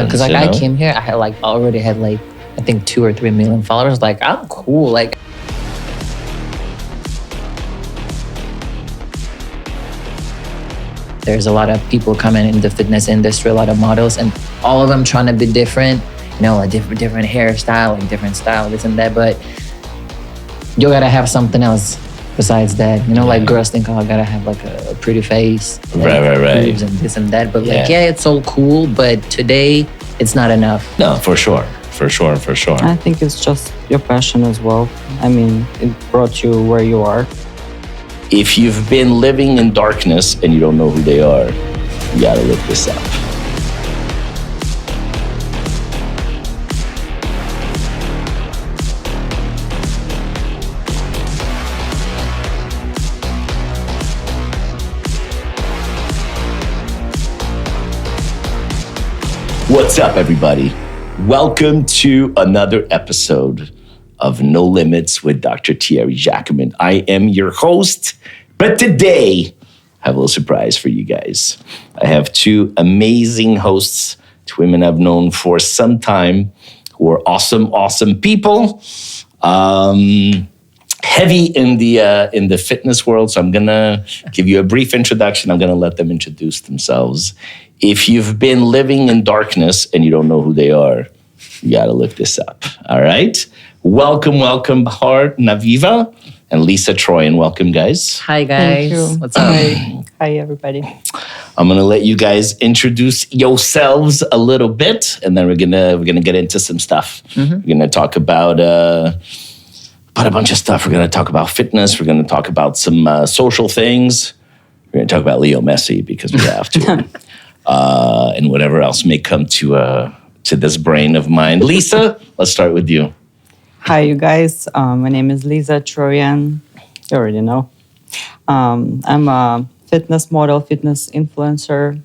because like I came here, I had like already had like I think 2 or 3 million followers. Like I'm cool. Like there's a lot of people coming in the fitness industry, a lot of models, and all of them trying to be different. You know, a different hairstyle, like different style, this and that. But you gotta have something else besides that. You know, like girls think, oh, I gotta have like a pretty face, right, boobs and this and that. But like, it's all cool. But today, it's not enough. No, for sure. I think it's just your passion as well. I mean, it brought you where you are. If you've been living in darkness and you don't know who they are, you gotta look this up. What's up, everybody? Welcome to another episode of No Limits with Dr. Thierry Jacquemin. I am your host, but today I have a little surprise for you guys. I have two amazing hosts, two women I've known for some time who are awesome people. Heavy in the fitness world, so I'm gonna give you a brief introduction. I'm gonna let them introduce themselves. If you've been living in darkness and you don't know who they are, you gotta look this up. All right. Welcome, Bakhar Nabieva and Liza Troyan. Welcome, guys. Hi, guys. Thank you. What's up? Hi, everybody. I'm gonna let you guys introduce yourselves a little bit, and then we're gonna get into some stuff. We're gonna talk about a bunch of stuff. We're gonna talk about fitness. We're gonna talk about some social things. We're gonna talk about Leo Messi because we have to, and whatever else may come to this brain of mine. Lisa, let's start with you. Hi, you guys. My name is Liza Troyan. You already know. I'm a fitness model, fitness influencer.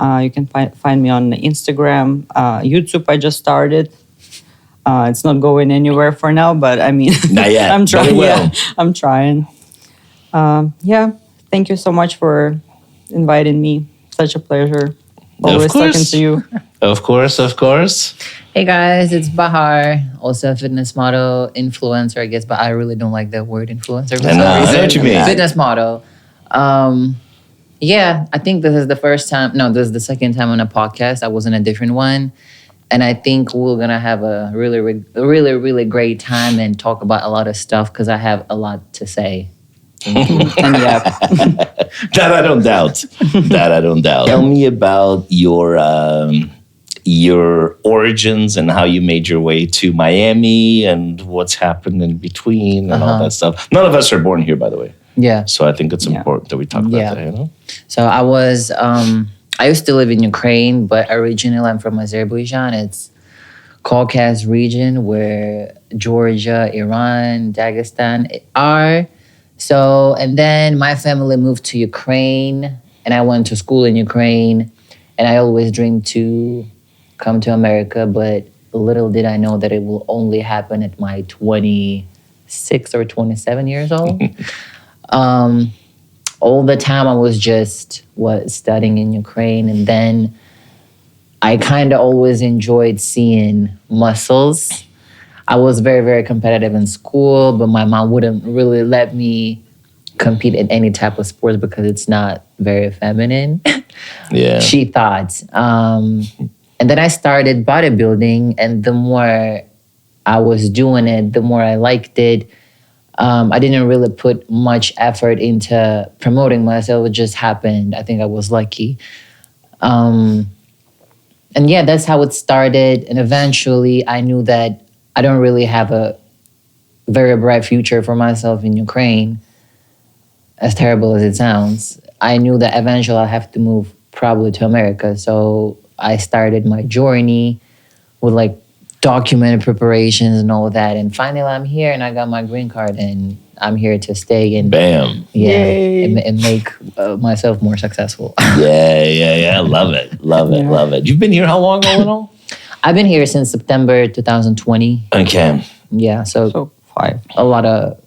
You can find me on Instagram. YouTube, I just started. It's not going anywhere for now, but I mean, Not yet. I'm trying. Very well. Yeah, I'm trying. Thank you so much for inviting me. Such a pleasure. Always talking to you. Of course. Hey guys, it's Bahar, also a fitness model, influencer, I guess, but I really don't like the word influencer. I know what you mean. Fitness model. I think this is the first time. No, this is the second time on a podcast. I was in a different one. And I think we're going to have a really great time and talk about a lot of stuff because I have a lot to say. And That I don't doubt. Tell me about your origins and how you made your way to Miami and what's happened in between and all that stuff. None of us are born here, by the way. Yeah. So I think it's important that we talk about that, you know? So I used to live in Ukraine, but originally I'm from Azerbaijan. It's Caucasus region where Georgia, Iran, Dagestan are. So, and then my family moved to Ukraine and I went to school in Ukraine and I always dreamed to come to America, but little did I know that it will only happen at my 26 or 27 years old. All the time I was just studying in Ukraine, and then I kind of always enjoyed seeing muscles. I was very, very competitive in school, but my mom wouldn't really let me compete in any type of sports because it's not very feminine. Yeah. She thought. And then I started bodybuilding, and the more I was doing it, the more I liked it. I didn't really put much effort into promoting myself. It just happened. I think I was lucky. And that's how it started. And eventually I knew that I don't really have a very bright future for myself in Ukraine, as terrible as it sounds. I knew that eventually I'll have to move probably to America. So I started my journey with like documented preparations and all of that. And finally I'm here and I got my green card and I'm here to stay and bam. And make myself more successful. Yeah. Love it. You've been here how long all in all? I've been here since September 2020. Okay. Yeah, so 5. a lot of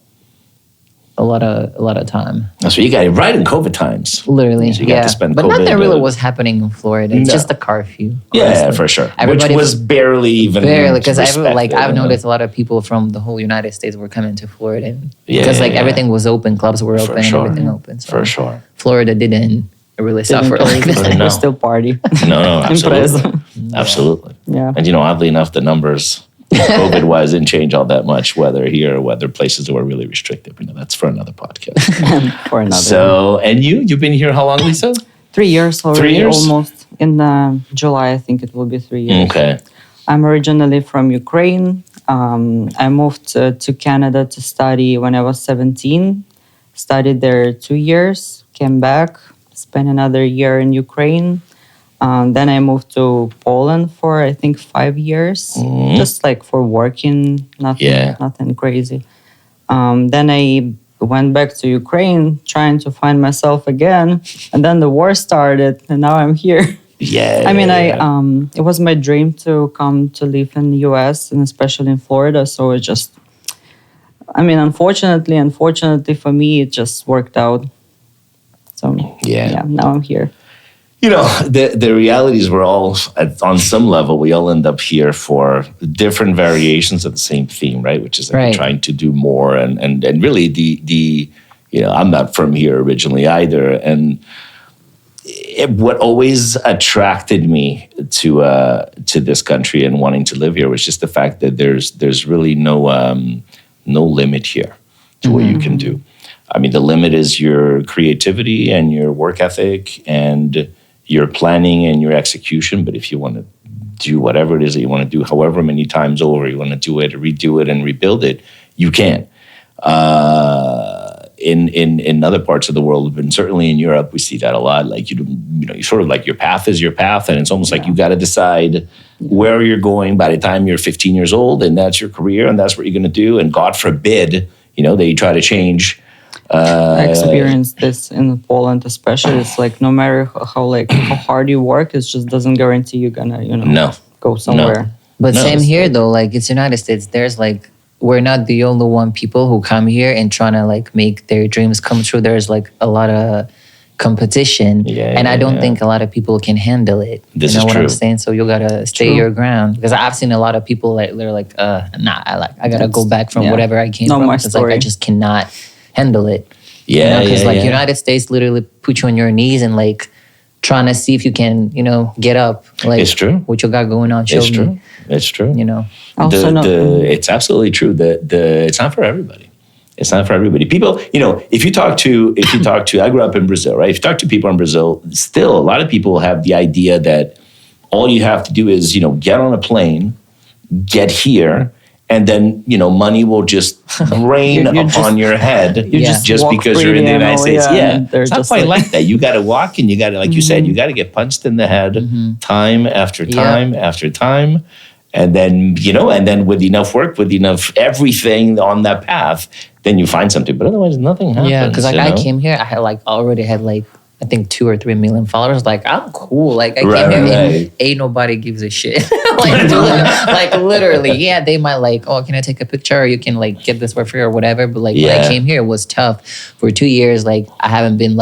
a lot of time. So you got it right in COVID times. Literally, So you got to spend but COVID. nothing really was happening in Florida. It's No. just a curfew. Yeah, honestly. for sure. Everybody- Which was barely because respected, I've you know? noticed a lot of people from the whole United States were coming to Florida Yeah, because yeah. everything was open, clubs were For open, sure. and everything open. So For sure. Florida didn't really suffer like this. No. We still party. No, absolutely. Impressive. Absolutely. Yeah. And oddly enough, the numbers COVID-wise didn't change all that much, whether here or whether places that were really restricted. That's for another podcast. For another. So, and you've been here how long, Lisa? 3 years already. 3 years? Almost. In July, I think it will be 3 years. Okay. I'm originally from Ukraine. I moved to Canada to study when I was 17. Studied there 2 years, came back, spent another year in Ukraine. Then I moved to Poland for, I think, 5 years, just like for working, nothing crazy. Then I went back to Ukraine trying to find myself again. And then the war started, and now I'm here. Yeah. I mean, it was my dream to come to live in the US and especially in Florida. So it just, I mean, unfortunately for me, it just worked out. So yeah, now I'm here. The realities we're all, on some level, we all end up here for different variations of the same theme, right? Which is Right. trying to do more. And really the I'm not from here originally either. And what always attracted me to this country and wanting to live here was just the fact that there's really no limit here to what you can do. I mean, the limit is your creativity and your work ethic and your planning and your execution. But if you want to do whatever it is that you want to do, however many times over, you want to do it, redo it, and rebuild it, you can. In other parts of the world, and certainly in Europe, we see that a lot. Like you sort of like your path is your path, and it's almost like you got to decide where you're going by the time you're 15 years old, and that's your career, and that's what you're going to do. And God forbid, that you try to change. I experienced this in Poland, especially. It's like no matter how hard you work, it just doesn't guarantee you're gonna go somewhere. But same here though. Like it's United States. There's like we're not the only one people who come here and trying to like make their dreams come true. There's like a lot of competition, and I don't think a lot of people can handle it. This you know is what true. I'm saying? So you gotta stay your ground because I've seen a lot of people like they're like, I gotta go back from whatever I came not from. my It's like I story. just cannot handle it. Yeah, because United States literally put you on your knees and like trying to see if you can, get up. Like It's true. what you got going on. Show It's true. me. It's true. Also, It's absolutely true. It's not for everybody. It's not for everybody. People, if you talk to, I grew up in Brazil, right? If you talk to people in Brazil, still a lot of people have the idea that all you have to do is, get on a plane, get here, and then, money will just rain upon your head just walk because you're in the freely United and States. all, Yeah, they're it's not just quite like that. You got to walk and you got to, like you said, you got to get punched in the head time after time after time. And then, and then with enough work, with enough everything on that path, then you find something. But otherwise, nothing happens. Yeah, because I came here, I had already had I think 2 or 3 million followers. Like I'm cool. Like I came here and ain't nobody gives a shit. Literally, yeah, they might can I take a picture? Or you can get this for free or whatever. But when I came here, it was tough. For 2 years, I haven't been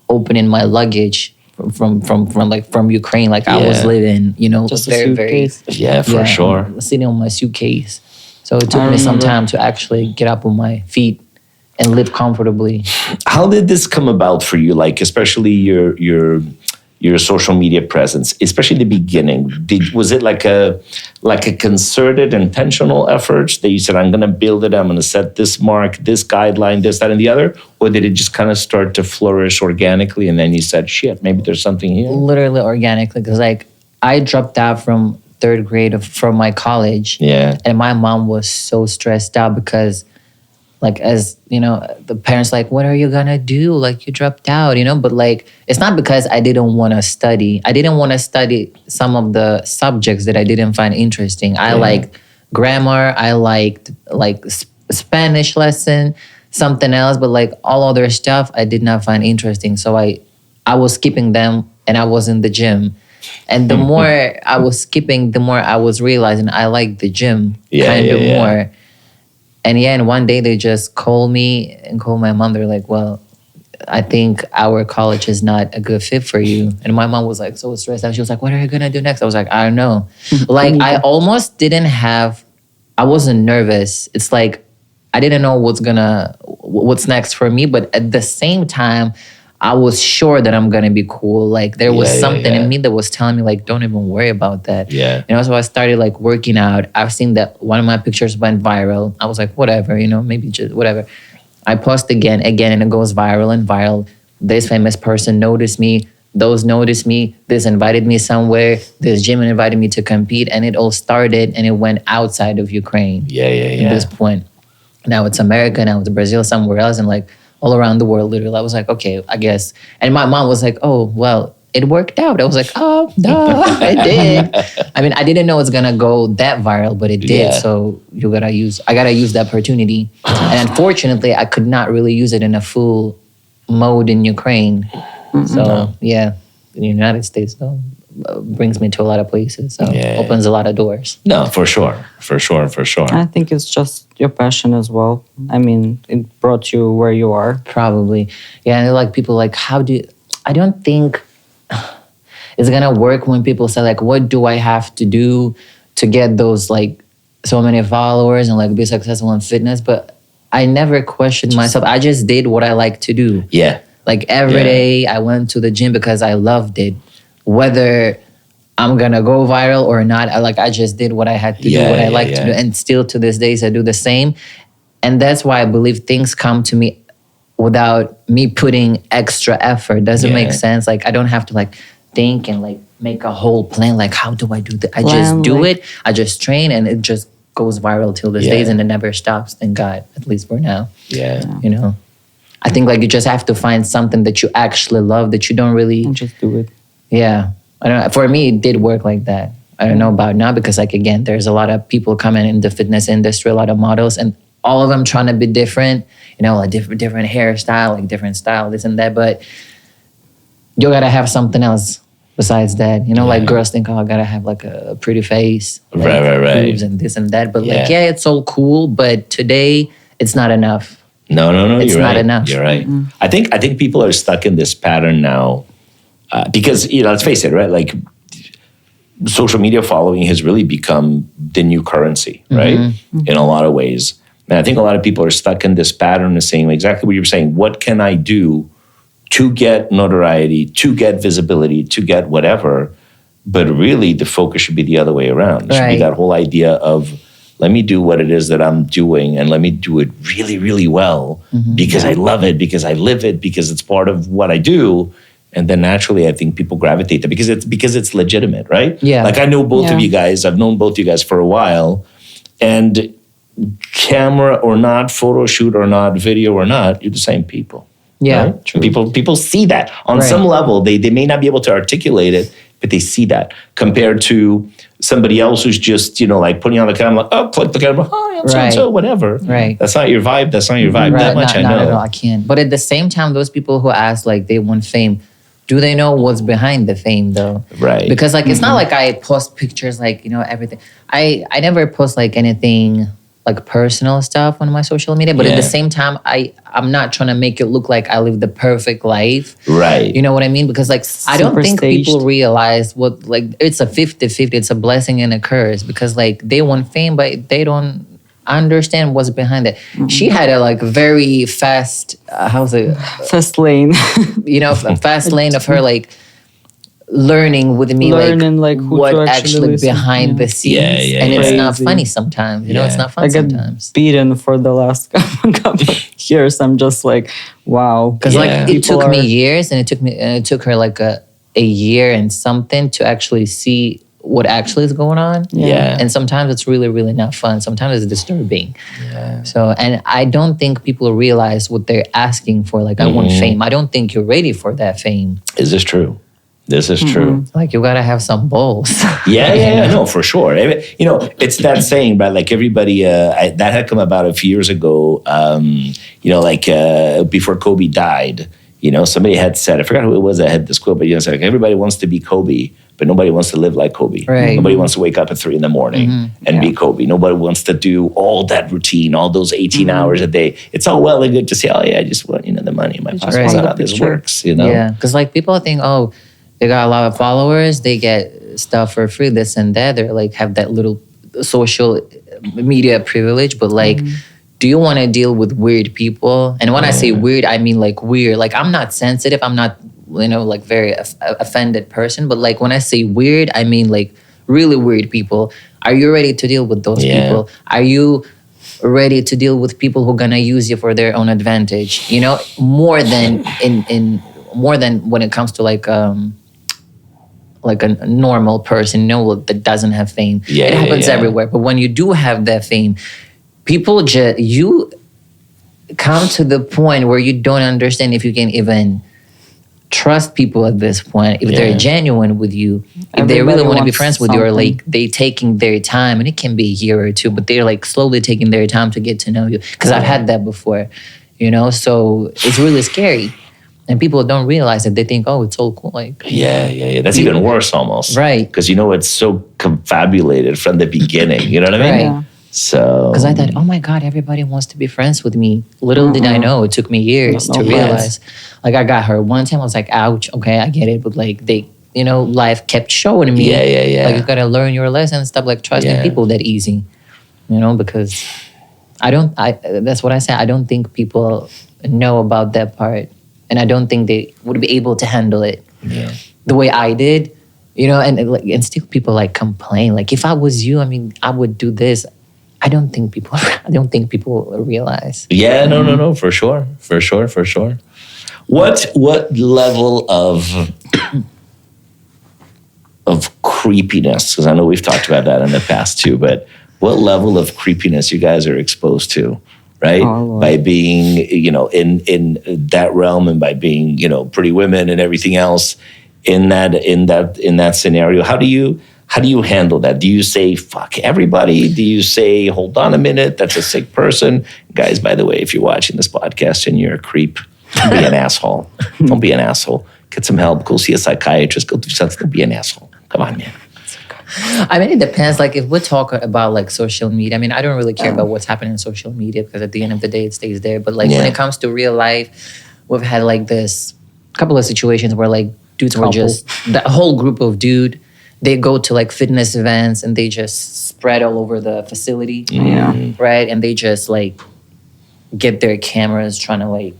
opening my luggage from Ukraine. I was living, just a very, very suitcase. For sure. sitting on my suitcase. So it took me some time to actually get up on my feet and live comfortably. How did this come about for you? Especially your social media presence, especially the beginning. Was it like a concerted, intentional effort that you said, I'm going to build it, I'm going to set this mark, this guideline, this, that, and the other? Or did it just kind of start to flourish organically and then you said, shit, maybe there's something here? Literally organically, because I dropped out from 3rd grade from my college. Yeah. And my mom was so stressed out because as the parents what are you gonna do? You dropped out, but it's not because I didn't want to study. I didn't want to study some of the subjects that I didn't find interesting. I liked grammar. I liked Spanish lesson, something else, but all other stuff I did not find interesting. So I was skipping them and I was in the gym. And the more I was skipping, the more I was realizing I liked the gym more. And yeah, and one day they just called me and called my mom. They're like, well, I think our college is not a good fit for you. And my mom was like so stressed out. She was like, what are you going to do next? I was like, I don't know. Like, I almost didn't have, I wasn't nervous. It's like, I didn't know what's next for me. But at the same time, I was sure that I'm going to be cool. Like, there was something in me that was telling me, like, don't even worry about that. Yeah. You know, so I started, like, working out. I've seen that one of my pictures went viral. I was like, whatever, you know, maybe just whatever. I post again, and it goes viral and viral. This famous person noticed me. Those noticed me. This invited me somewhere. This gym invited me to compete. And it all started, and it went outside of Ukraine. At this point. Now it's America, now it's Brazil, somewhere else, and like all around the world, literally. I was like, okay, I guess. And my mom was like, oh, well, it worked out. I was like, oh, no, it did. I mean, I didn't know it's gonna go that viral, but it did. So I gotta use the opportunity. And unfortunately, I could not really use it in a full mode in Ukraine. So yeah, the United States though brings me to a lot of places. So opens a lot of doors. No, for sure. I think it's just your passion as well. I mean, it brought you where you are. Probably. Yeah, and like people like, I don't think it's gonna work when people say like, what do I have to do to get those like so many followers and like be successful in fitness? But I never questioned myself. I just did what I like to do. Yeah. Like every day I went to the gym because I loved it. Whether I'm gonna go viral or not, I just did what I had to do, what I like to do. And still to this day, I do the same. And that's why I believe things come to me without me putting extra effort. Does it make sense? Like I don't have to like think and like make a whole plan. Like how do I do that? I just do it. I just train and it just goes viral till this days and it never stops. Thank God, at least for now. Yeah. You know, I think like you just have to find something that you actually love that you don't really. And just do it. Yeah. I don't know. For me, it did work like that. I don't know about now because like, again, there's a lot of people coming in the fitness industry, a lot of models and all of them trying to be different, you know, like different hairstyle, like different style, this and that. But you gotta have something else besides that. You know, like girls think, oh, I gotta have like a pretty face. Like Right. boobs and this and that. But like, it's all cool. But today, it's not enough. No. It's you're not right. enough. You're right. I think people are stuck in this pattern now because, you know, let's face it, right? Like social media following has really become the new currency, right? In a lot of ways. And I think a lot of people are stuck in this pattern of saying exactly what you're saying. What can I do to get notoriety, to get visibility, to get whatever? But really, the focus should be the other way around. It should be that whole idea of, let me do what it is that I'm doing and let me do it really, really well because I love it, because I live it, because it's part of what I do. And then naturally, I think people gravitate to because it's legitimate, right? Yeah. Like I know both of you guys. I've known both of you guys for a while. And camera or not, photo shoot or not, video or not, you're the same people. Yeah, right? True. People see that on some level. They may not be able to articulate it, but they see that compared to somebody else who's just, you know, like putting on the camera, like, oh, click the camera, hi, I'm so-and-so, whatever. Right. That's not your vibe. That much I know. Not at all. I can't. But at the same time, those people who ask like they want fame, do they know what's behind the fame though? Right. Because like it's not like I post pictures like, you know, everything. I never post like anything like personal stuff on my social media, but at the same time, I'm not trying to make it look like I live the perfect life. Right. You know what I mean? Because like I don't think staged. people realize what like it's a 50-50, it's a blessing and a curse because like they want fame, but they don't understand what's behind it. She had a like very fast, Fast lane. you know, a fast lane of her like learning with me, like who what to actually listen. behind the scenes. And it's not Crazy. funny sometimes. You know, it's not fun I get sometimes. beaten for the last couple of years. I'm just like, wow. Because like it People took me years, and it took her like a year and something to actually see what actually is going on. Yeah. And sometimes it's really, really not fun. Sometimes it's disturbing. Yeah. So, and I don't think people realize what they're asking for. Like, I want fame. I don't think you're ready for that fame. Is this true? This is true. Like, you gotta have some balls. Yeah, no, for sure. I mean, you know, it's that saying, but like everybody, that had come about a few years ago, you know, like before Kobe died, you know, somebody had said, I forgot who it was that had this quote, but you know, it's like everybody wants to be Kobe, but nobody wants to live like Kobe. Right. Nobody wants to wake up at 3 a.m. and be Kobe. Nobody wants to do all that routine, all those 18 hours a day. It's all well and good to say, oh yeah, I just want, the money. My boss wants how this works, Yeah, because like people think, oh, they got a lot of followers, they get stuff for free, this and that. They're like have that little social media privilege, but like, do you want to deal with weird people? And when I say weird, I mean like weird. Like I'm not sensitive. I'm not, like very offended person. But like when I say weird, I mean like really weird people. Are you ready to deal with those people? Are you ready to deal with people who are gonna use you for their own advantage? More than more than when it comes to like a normal person, that doesn't have fame. It happens everywhere. But when you do have that fame, people you come to the point where you don't understand if you can even trust people at this point, if they're genuine with you, if they really want to be friends with you, or like they taking their time, and it can be a year or two, but they're like slowly taking their time to get to know you. Because I've had that before, so it's really scary. And people don't realize it. They think, oh, it's all cool. Like, that's even worse almost. Right. Because it's so confabulated from the beginning. You know what I mean? Right. Yeah. So, because I thought, oh my God, everybody wants to be friends with me. Little did I know, it took me years to realize. Like I got hurt one time, I was like, ouch, okay, I get it. But like life kept showing me. Like you gotta learn your lesson, stop like trusting people that easy. Because that's what I say. I don't think people know about that part. And I don't think they would be able to handle it the way I did. And still people like complain. Like if I was you, I would do this. I don't think people realize. Yeah, no, for sure. What level of creepiness? Because I know we've talked about that in the past too. But what level of creepiness you guys are exposed to, right? By being, in that realm, and by being, pretty women and everything else in that scenario. How do you handle that? Do you say, fuck everybody? Do you say, hold on a minute, that's a sick person? Guys, by the way, if you're watching this podcast and you're a creep, don't be an asshole. Don't be an asshole. Get some help. Go see a psychiatrist. Go do something. Don't be an asshole. Come on, man. It depends. Like if we're talking about like social media, I don't really care about what's happening on social media, because at the end of the day, it stays there. But like when it comes to real life, we've had like this couple of situations where like dudes were just, the whole group of they go to like fitness events and they just spread all over the facility. Right. And they just like get their cameras trying to like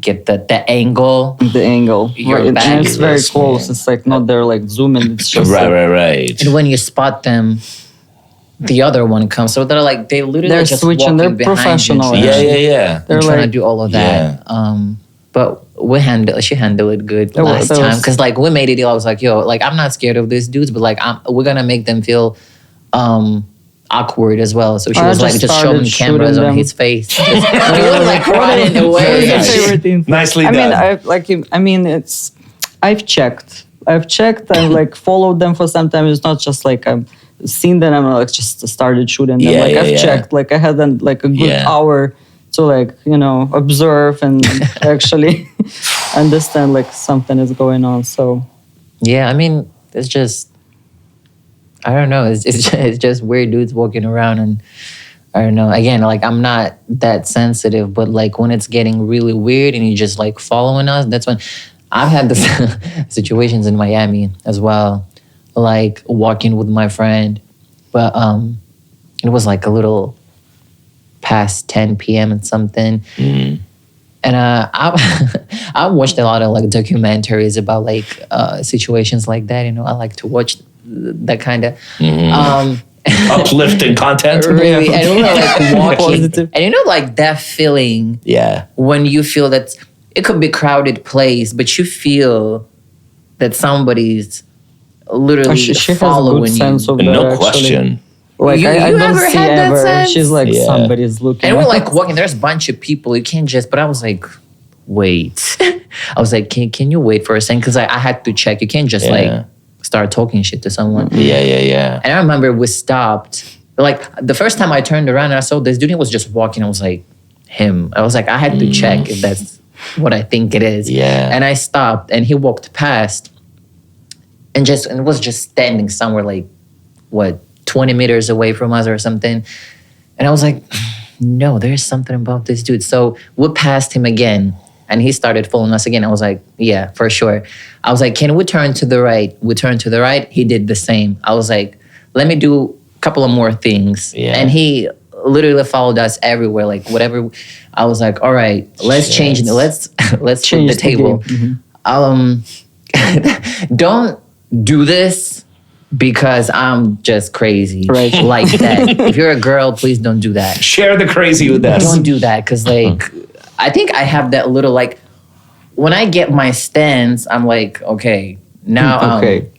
get the angle. The angle. Your back and it's very close. Man. It's like not they're like zooming. It's just right. And when you spot them, the other one comes. So they're literally just switching. They're behind professional. You, Yeah. They're trying to do all of that. But she handled it good last time, because like we made a deal. I was like, yo, like I'm not scared of these dudes, but like we're gonna make them feel awkward as well. So she was like just showing cameras on his face. He was like running away. Nicely done. I've checked and like followed them for some time. It's not just like I've seen them and like just started shooting them. I've checked. Like I had like a good hour to like, observe and actually understand like something is going on. So it's just, I don't know. It's just weird dudes walking around, and I don't know. Again, like I'm not that sensitive, but like when it's getting really weird and you just like following us, that's when I've had this situations in Miami as well, like walking with my friend, but it was like a little past 10 p.m. and something. And I watched a lot of like documentaries about like situations like that. I like to watch that kind of uplifting content. Really, and we were like walking, and like that feeling. Yeah. When you feel that it could be a crowded place, but you feel that somebody's literally she following has a good sense you. of No that, question. Like you I don't ever see had that ever. sense? She's like somebody's looking. And we're like walking. There's a bunch of people. You can't just. But I was like, wait. I was like, can you wait for a second? Because I had to check. You can't just like start talking shit to someone. Yeah. And I remember we stopped. Like the first time I turned around and I saw this dude, he was just walking. I was like, him. I was like, I had to check if that's what I think it is. Yeah. And I stopped, and he walked past. and it was just standing somewhere like, what, 20 meters away from us or something. And I was like, no, there's something about this dude. So we passed him again, and he started following us again. I was like, yeah, for sure. I was like, can we turn to the right? We turned to the right. He did the same. I was like, let me do a couple of more things. Yeah. And he literally followed us everywhere, like whatever. I was like, all right, let's change. Let's change the table. Don't do this because I'm just crazy like that. If you're a girl, please don't do that. Share the crazy with us. Don't do that, because like I think I have that little like when I get my stance, I'm like, okay, now Okay.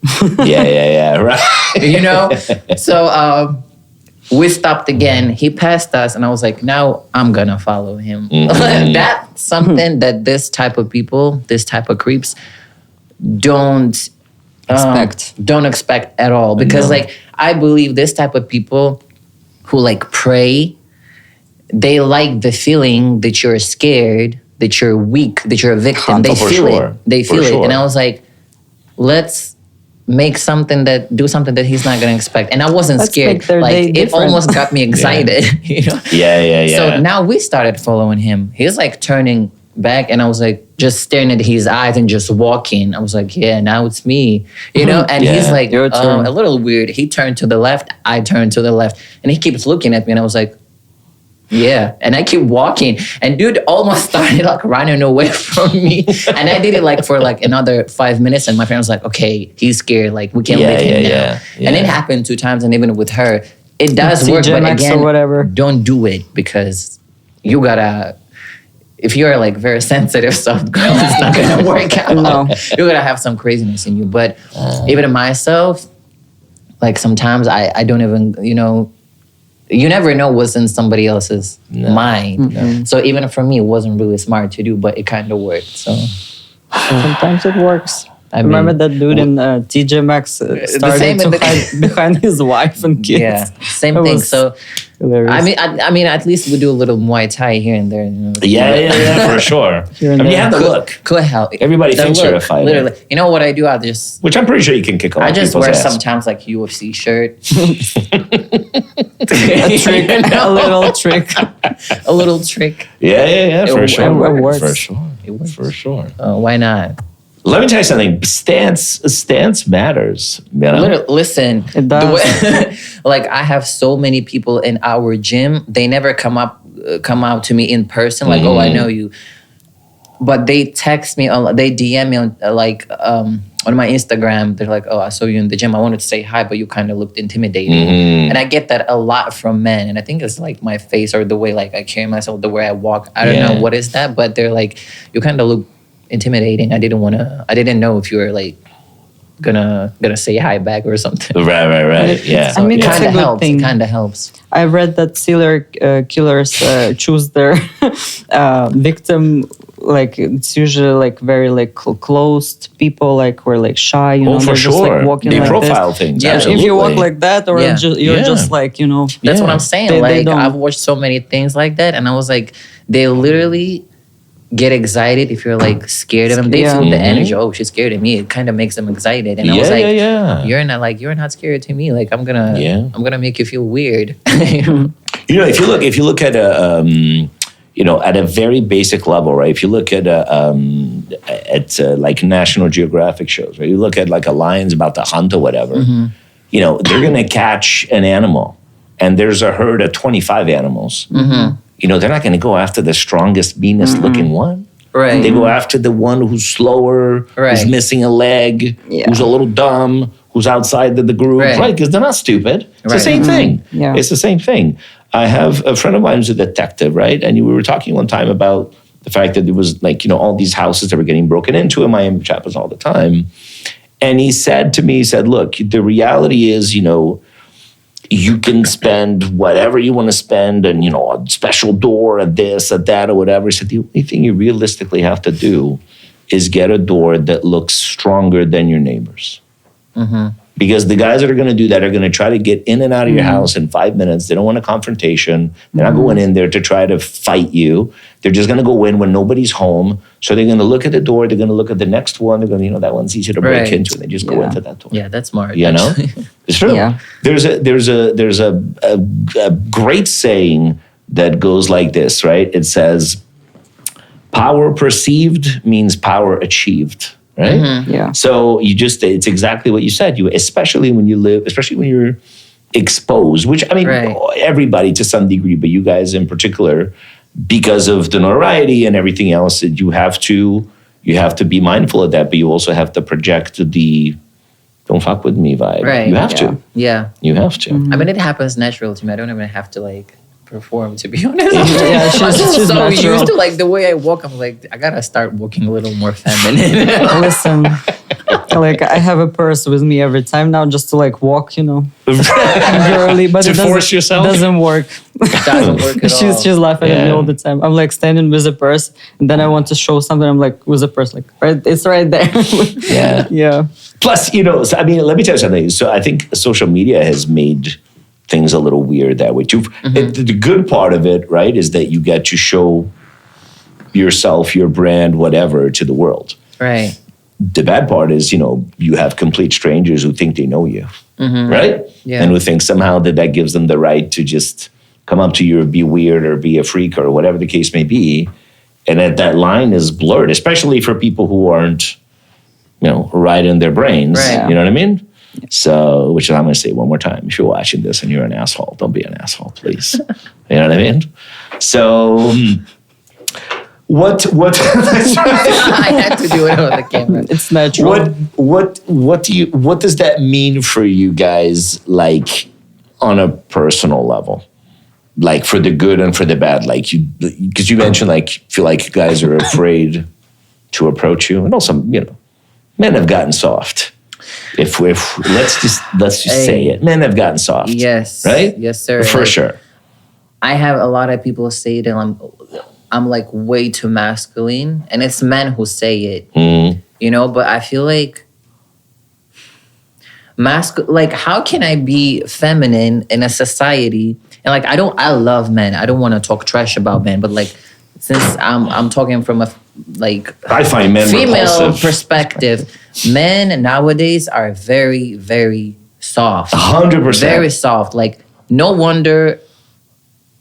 Yeah, right. you know. So we stopped again. He passed us, and I was like, now I'm gonna follow him. That's something that this type of people, this type of creeps, don't expect at all. Because like I believe this type of people who like prey, they like the feeling that you're scared, that you're weak, that you're a victim. They feel it. They feel it. And I was like, let's make do something that he's not gonna expect. And I wasn't scared. Like it almost got me excited. You know? Yeah. So now we started following him. He's like turning back, and I was like just staring at his eyes and just walking. I was like, yeah, now it's me. You know? And he's like a little weird. He turned to the left, I turned to the left. And he keeps looking at me, and I was like, yeah. And I keep walking, and dude almost started like running away from me. And I did it like for like another 5 minutes, and my friend was like, okay, he's scared, like we can't leave him now. Yeah. And it happened 2 times, and even with her, it does work, but again, or whatever. Don't do it, because you gotta, if you're like very sensitive soft girl, it's not gonna work out. No. You're gonna have some craziness in you. But even in myself, like sometimes I don't even, you never know what's in somebody else's mind. Mm-hmm. So even for me, it wasn't really smart to do, but it kind of worked. So sometimes it works. I remember that dude in TJ Maxx started to hide behind his wife and kids. Yeah, same thing. So hilarious. I mean, at least we do a little Muay Thai here and there. Yeah, for sure. Here and I mean, you there. have the look. Could help. Everybody thinks you're a fighter. Literally, you know what I do? Which I'm pretty sure you can kick a lot I of just people's wear ass. sometimes like UFC shirt. A trick, a little trick. A little trick. Yeah, for sure. It works. For sure. It works. For sure. Why not? Let me tell you something. Stance matters. You know? Literally, listen. It does. Like I have so many people in our gym. They never come out to me in person. Like, oh, I know you. But they text me. They DM me on my Instagram. They're like, oh, I saw you in the gym. I wanted to say hi, but you kind of looked intimidating. And I get that a lot from men. And I think it's like my face or the way like I carry myself, the way I walk. I don't know what is that, but they're like, you kind of look intimidating. I didn't know if you were like gonna say hi back or something. Right. Yeah. I mean, It it's kind a of good helps. thing. It kind of helps. I read that serial killers choose their victim, like it's usually like very like closed people, like we're like shy, Oh, for they're just sure. like walking They like profile this. things. Yeah, Absolutely. If you walk like that, or Yeah. you're just like, That's what I'm saying. They don't. I've watched so many things like that, and I was like, they literally get excited if you're like scared of them. They feel the energy. Oh, she's scared of me. It kind of makes them excited. And I was like, you're not scared to me. Like I'm gonna make you feel weird. If you look at at a very basic level, right? If you look at like National Geographic shows, right? You look at like a lion's about to hunt or whatever. They're gonna catch an animal, and there's a herd of 25 animals. They're not going to go after the strongest, meanest looking one. Right. They go after the one who's slower, who's missing a leg, who's a little dumb, who's outside the group, right? Because they're not stupid. It's the same thing. Yeah. It's the same thing. I have a friend of mine who's a detective, right? And we were talking one time about the fact that there was like, all these houses that were getting broken into in Miami, which happens all the time. And he said to me, look, the reality is, you can spend whatever you want to spend and, a special door, a this, a that, or whatever. He said, the only thing you realistically have to do is get a door that looks stronger than your neighbor's. Because the guys that are going to do that are going to try to get in and out of your house in 5 minutes. They don't want a confrontation. They're not going in there to try to fight you. They're just going to go in when nobody's home. So they're going to look at the door. They're going to look at the next one. They're going to, that one's easy to break into. And they just go into that door. Yeah, that's smart. You know, it's true. Yeah. There's a great saying that goes like this, right? It says, "Power perceived means power achieved." Right? Yeah. So it's exactly what you said. Especially when you're exposed, which I mean, everybody to some degree, but you guys in particular, because of the notoriety and everything else, you have to be mindful of that, but you also have to project the "don't fuck with me" vibe. Right. You have to. Yeah. You have to. I mean, it happens naturally to me. I don't even have to perform, to be honest. Yeah, I'm she's so natural. used to the way I walk. I'm like, I gotta start walking a little more feminine. Listen, I have a purse with me every time now just to walk, girly, but To it force yourself? doesn't work. It doesn't work at all. She's laughing at me all the time. I'm standing with a purse, and then I want to show something. I'm with a purse, right, it's right there. Yeah. Yeah. Plus, so, I mean, let me tell you something. So I think social media has made things a little weird that way too. The good part of it, right, is that you get to show yourself, your brand, whatever, to the world. Right. The bad part is, you have complete strangers who think they know you, right? Yeah. And who think somehow that gives them the right to just come up to you or be weird or be a freak or whatever the case may be. And that line is blurred, especially for people who aren't, right in their brains. Right. You know what I mean? So, which I'm going to say one more time. If you're watching this and you're an asshole, don't be an asshole, please. You know what I mean? So, what? I had to do it on the camera. It's natural. What does that mean for you guys, on a personal level? For the good and for the bad, because you mentioned feel like you guys are afraid to approach you, and also men have gotten soft. If let's just say it, men have gotten soft. Yes. Right. Yes, sir. For sure. I have a lot of people say that I'm way too masculine, and it's men who say it. But I feel how can I be feminine in a society? And I love men. I don't want to talk trash about men, but since I'm talking from a I find men female repulsive. perspective, men nowadays are very, very soft. 100%. Very soft. No wonder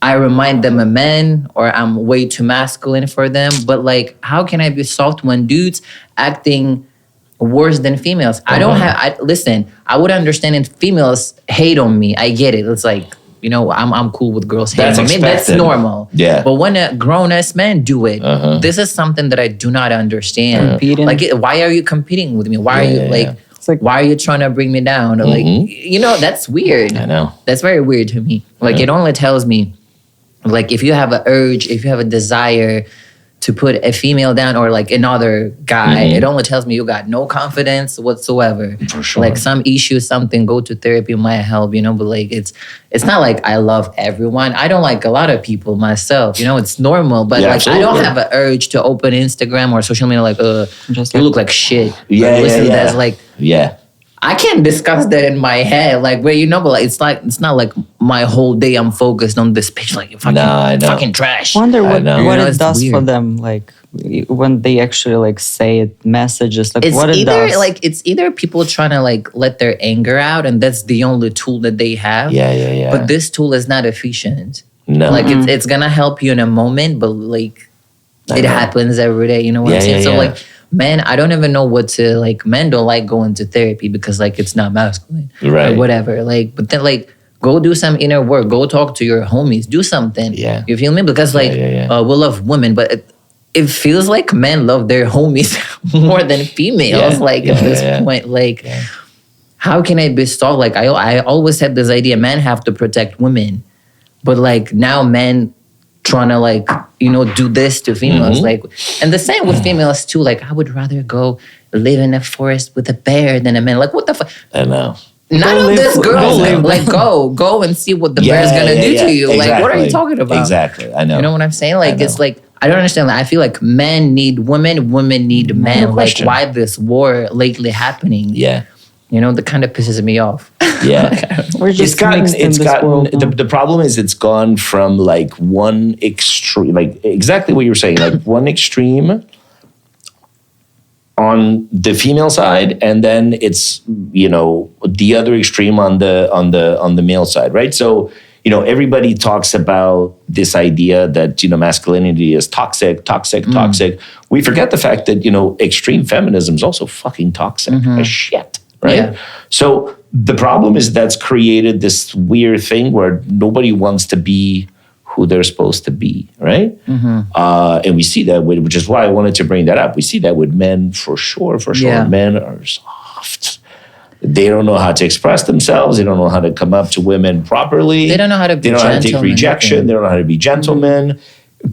I remind them of men, or I'm way too masculine for them. But how can I be soft when dudes acting worse than females? I don't have. Listen, I would understand if females hate on me. I get it. It's I'm cool with girls hating on me. That's normal. Yeah. But when a grown-ass man do it, this is something that I do not understand. Competing. Why are you competing with me? Why are you why are you trying to bring me down? Or that's weird. I know. That's very weird to me. It only tells me, if you have an urge, if you have a desire to put a female down or another guy, it only tells me you got no confidence whatsoever. For sure. Some issue, something, go to therapy might help, but it's not I love everyone. I don't like a lot of people myself, it's normal. But I don't have an urge to open Instagram or social media you look like shit. Listen to that, yeah. I can't discuss that in my head, but it's not my whole day I'm focused on this picture, fucking trash. I wonder what it's it does weird. for them, when they actually say it, messages, It's what it either does. it's either people trying to let their anger out, and that's the only tool that they have. Yeah. But this tool is not efficient. No. It's gonna help you in a moment, but it happens every day. You know what I'm saying? So men, I don't even know what to men don't like going to therapy because it's not masculine. Right. Or whatever. But then go do some inner work. Go talk to your homies. Do something. Yeah. You feel me? Because we love women, but it feels like men love their homies more than females. At this point, how can I be soft? I always had this idea, men have to protect women, but now men trying to do this to females, and the same with females too. I would rather go live in a forest with a bear than a man. What the fuck? I know. None of this girls go and see what the bear's gonna do to you. Exactly. What are you talking about? Exactly. I know. You know what I'm saying? It's I don't understand. I feel men need women, women need men. No question. Why this war lately happening? Yeah. That kind of pisses me off. Yeah. We're just mixed in this world now. the problem is it's gone from like one extreme, like exactly what you're saying, like one extreme on the female side, and then it's the other extreme on the male side, right? So everybody talks about this idea that masculinity is toxic. We forget the fact that extreme feminism is also fucking toxic as shit, right? Yeah. So the problem is that's created this weird thing where nobody wants to be who they're supposed to be, right? And we see that, which is why I wanted to bring that up. We see that with men for sure. Yeah. Men are soft. They don't know how to express themselves. They don't know how to come up to women properly. They don't know how to be They don't know how to take rejection. They don't know how to be gentlemen.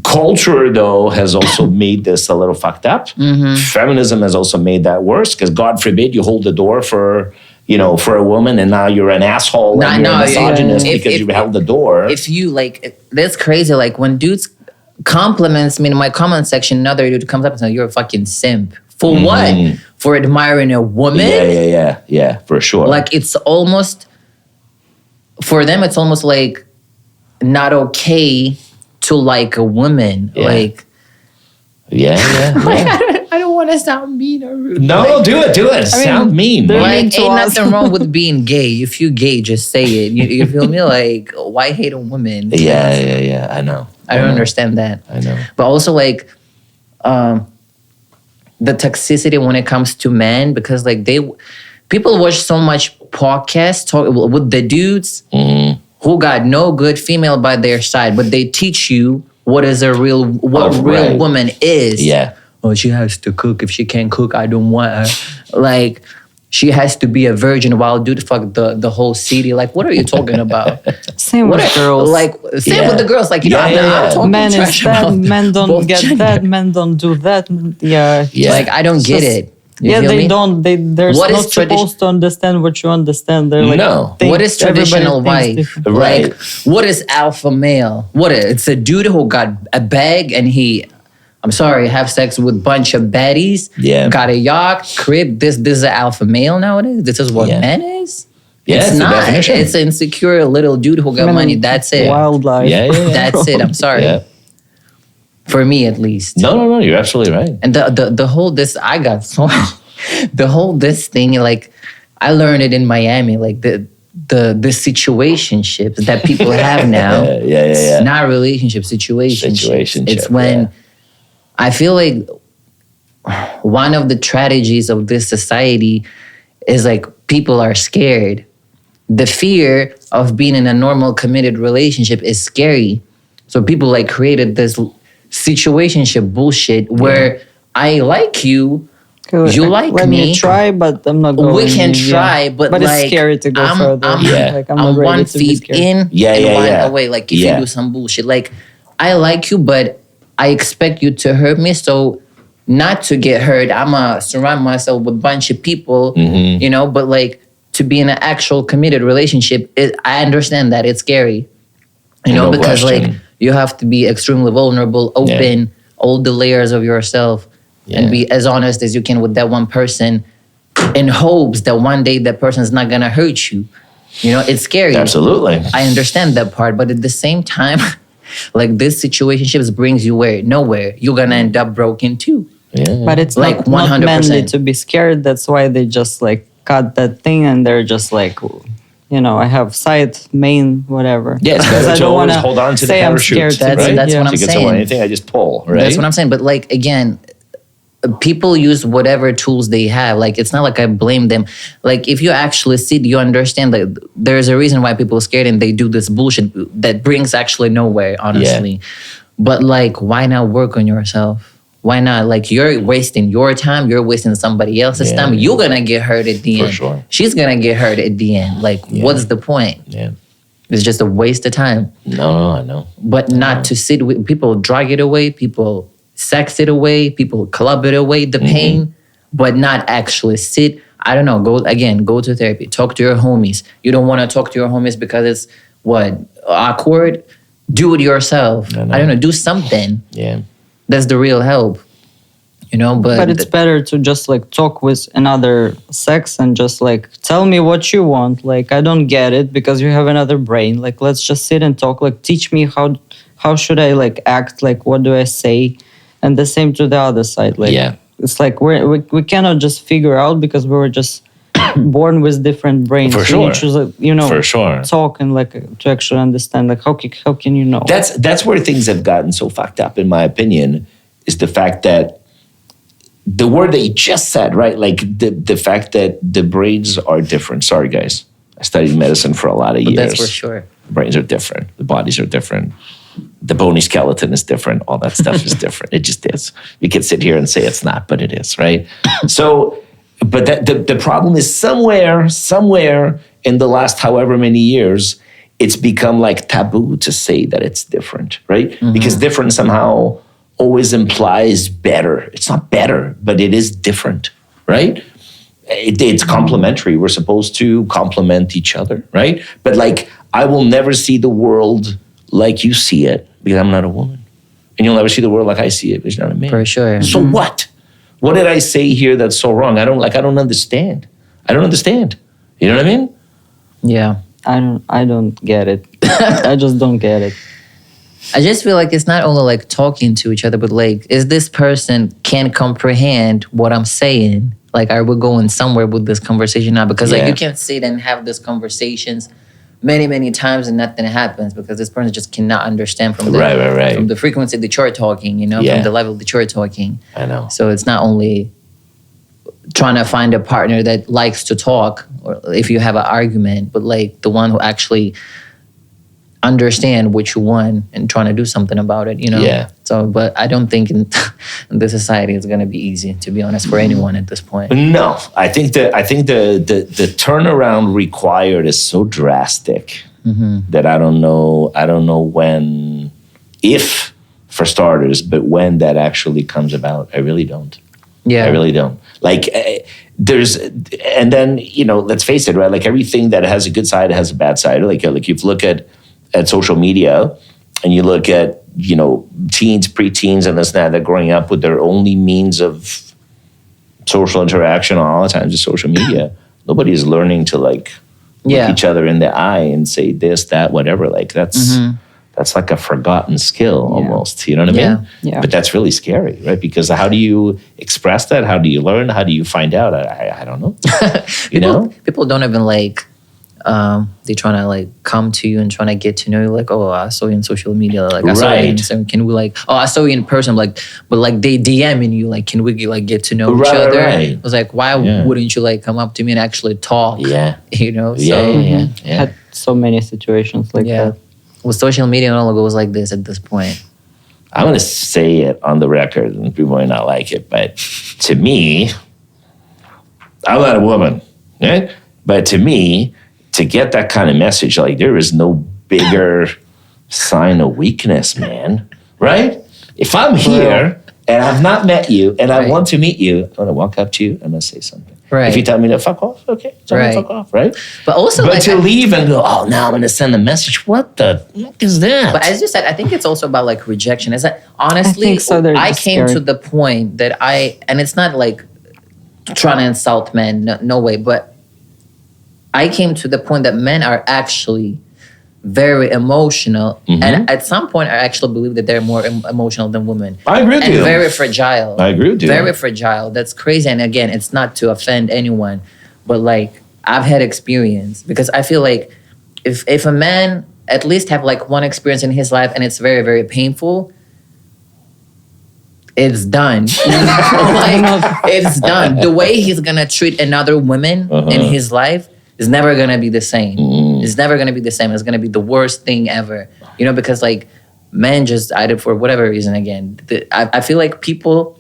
Culture, though, has also made this a little fucked up. Feminism has also made that worse because, God forbid, you hold the door for a woman and now you're an asshole and you're a misogynist because you held the door. If you that's crazy. Like when dudes compliments me in my comment section, another dude comes up and says, "You're a fucking simp." For what? For admiring a woman? Yeah, for sure. Like it's almost, for them, it's almost like not okay to like a woman. Yeah. Like, I don't want to sound mean or rude. No, do it. Sound mean. Like, ain't nothing wrong with being gay. If you gay, just say it. You feel me? Like, why hate a woman? Yeah. I know. I don't understand that. I know. But also like, the toxicity when it comes to men, because like people watch so much podcasts talk with the dudes who got no good female by their side, but they teach you what real woman is. Yeah. Oh, she has to cook. If she can't cook, I don't want her. Like, she has to be a virgin while dude fuck the whole city. Like, what are you talking about? Same with girls. Like, same with the girls. Like, I'm talking men trash is that, about men don't both get gender. that, men don't do that. Yeah. Like, I don't get it. You feel they me? don't. They're What not is supposed to understand what you understand. They're like, No. What is traditional wife? Right. Like, what is alpha male? It's a dude who got a bag and I'm sorry, have sex with bunch of baddies. Yeah. Got a yacht, crib. This is an alpha male nowadays. This is what men is. Yeah, it's it's the not. definition. It's an insecure little dude who got money. That's it. Wildlife. Yeah. That's it. I'm sorry. Yeah. For me, at least. No, you're absolutely right. And the whole this I got so the whole this thing, like I learned it in Miami, like the situationships that people have now. Yeah. It's not relationship, situationships. It's when I feel like one of the tragedies of this society is like people are scared. The fear of being in a normal committed relationship is scary. So people like created this situationship bullshit where I like you, you like Let me. me try, but I'm not going. We can try, but it's like, scary to go further. Like, I'm I'm not ready 1 to be feet scared. in and one away. Like if you Yeah. do some bullshit, like I like you, but I expect you to hurt me. So not to get hurt, I'ma surround myself with a bunch of people, but like to be in an actual committed relationship, I understand that it's scary, No because question. like you have to be extremely vulnerable, open all the layers of yourself and be as honest as you can with that one person in hopes that one day that person is not gonna hurt you. It's scary. Absolutely. I understand that part, but at the same time, like this situationships brings you nowhere. You're gonna end up broken too. Yeah. But it's Like not 100%. manly to be scared. That's why they just like cut that thing and they're just like, I have side, main, whatever. Yeah, it's Because better I to don't always wanna hold on to the say I'm parachute. scared. right? That's what I'm to get saying. someone anything, I just pull, right? That's what I'm saying. But like again, people use whatever tools they have. Like it's not like I blame them. Like if you actually see it, you understand that there's a reason why people are scared and they do this bullshit that brings actually nowhere, honestly. But like, why not work on yourself? Why not? Like you're wasting your time, you're wasting somebody else's time. You're gonna get hurt at the end. sure. She's gonna get hurt at the end. Like, what's the point? Yeah. It's just a waste of time. No, I know. But not to sit with people, drag it away, people sex it away, people club it away, the pain, but not actually sit. I don't know, go to therapy, talk to your homies. You don't want to talk to your homies because it's awkward? Do it yourself. I don't know, do something. Yeah. That's the real help. But it's better to just like talk with another sex and just like tell me what you want. Like I don't get it because you have another brain. Like let's just sit and talk. Like teach me how should I like act? Like what do I say? And the same to the other side. Like it's like we cannot just figure out because we were just born with different brains. For sure. For sure. Talk and like to actually understand. Like how can you know? That's where things have gotten so fucked up, in my opinion, is the fact that the word that you just said, right? Like the fact that the brains are different. Sorry, guys. I studied medicine for a lot of years. That's for sure. The brains are different. The bodies are different. The bony skeleton is different. All that stuff is different. It just is. We can sit here and say it's not, but it is, right? So, but the problem is somewhere in the last however many years, it's become like taboo to say that it's different, right? Mm-hmm. Because different somehow always implies better. It's not better, but it is different, right? It's complementary. We're supposed to complement each other, right? But like, I will never see the world like you see it because I'm not a woman. And you'll never see the world like I see it because you're not a man. For sure. So what? What did I say here that's so wrong? I don't understand. I don't understand. You know what I mean? Yeah. I don't get it. I just don't get it. I just feel like it's not only like talking to each other, but like, is this person can comprehend what I'm saying? Like, are we going somewhere with this conversation now? Because like you can't sit and have these conversations many, many times and nothing happens because this person just cannot understand from the from the frequency that you're talking, from the level that you're talking. I know. So it's not only trying to find a partner that likes to talk or if you have an argument, but like the one who actually understand what you want and trying to do something about it, Yeah. So, but I don't think in this society it's going to be easy, to be honest, for anyone at this point. No, I think the turnaround required is so drastic that I don't know when, if for starters, but when that actually comes about. I really don't. Yeah, I really don't. Like and then let's face it, right? Like everything that has a good side has a bad side. Like if you look at social media and you look at, teens, preteens, and this and that, they're growing up with their only means of social interaction all the time is social media. Nobody's learning to look each other in the eye and say this, that, whatever. Like that's like a forgotten skill almost. You know what I mean? Yeah. But that's really scary, right? Because how do you express that? How do you learn? How do you find out? I don't know. People don't even they're trying to come to you and trying to get to know you. Like, oh, I saw you on social media. Like, I saw you in, so can we I saw you in person. Like, but they DMing you. Like, can we get to know each other? Right. I was like, why wouldn't you come up to me and actually talk? Yeah. So, Had so many situations like that. With social media, it all goes like this at this point. I'm going to say it on the record, and people might not like it, but to me, I'm not a woman, right? But to me, to get that kind of message, there is no bigger sign of weakness, man, right? If I'm here and I've not met you and I want to meet you, I'm going to walk up to you and I'm going to say something. Right. If you tell me to fuck off, okay, tell me to fuck off, right? But also, to leave and go, oh, now I'm going to send a message. What the fuck is that? But as you said, I think it's also about rejection. Is that honestly, I came to the point that and it's not trying to insult men, no way, but I came to the point that men are actually very emotional. And at some point, I actually believe that they're more emotional than women. I agree with you. And very fragile. I agree with you. Very fragile. That's crazy. And again, it's not to offend anyone, but I've had experience because I feel like if a man at least have one experience in his life and it's very, very painful, it's done. It's done. The way he's going to treat another woman in his life is never going to be the same. It's never going to be the same. It's going to be the worst thing ever. Because men just, either for whatever reason, again, I feel like people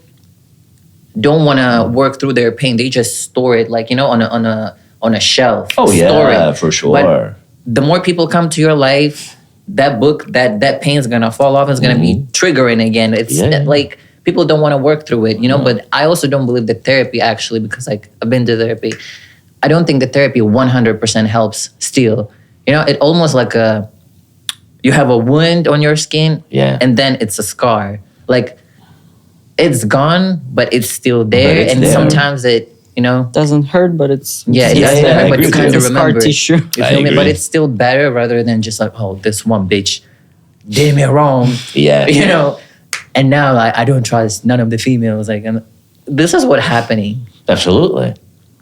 don't want to work through their pain. They just store it on a shelf. Oh, yeah, it. for sure. But the more people come to your life, that that pain is going to fall off. It's going to be triggering again. It's people don't want to work through it, but I also don't believe that therapy actually, because I've been to therapy, I don't think the therapy 100% helps still. It almost you have a wound on your skin and then it's a scar. it's gone, but it's still there. But it's And there. sometimes it, Doesn't hurt, but it's yeah, it Yeah, doesn't yeah, I hurt, but agree you with kind you. of it's scar remember it. tissue. You I feel me? But agree. it's still better rather than just like, oh, this one bitch did me wrong. Yeah. You know? And now like I don't trust none of the females. Like, and this is what's happening. Absolutely.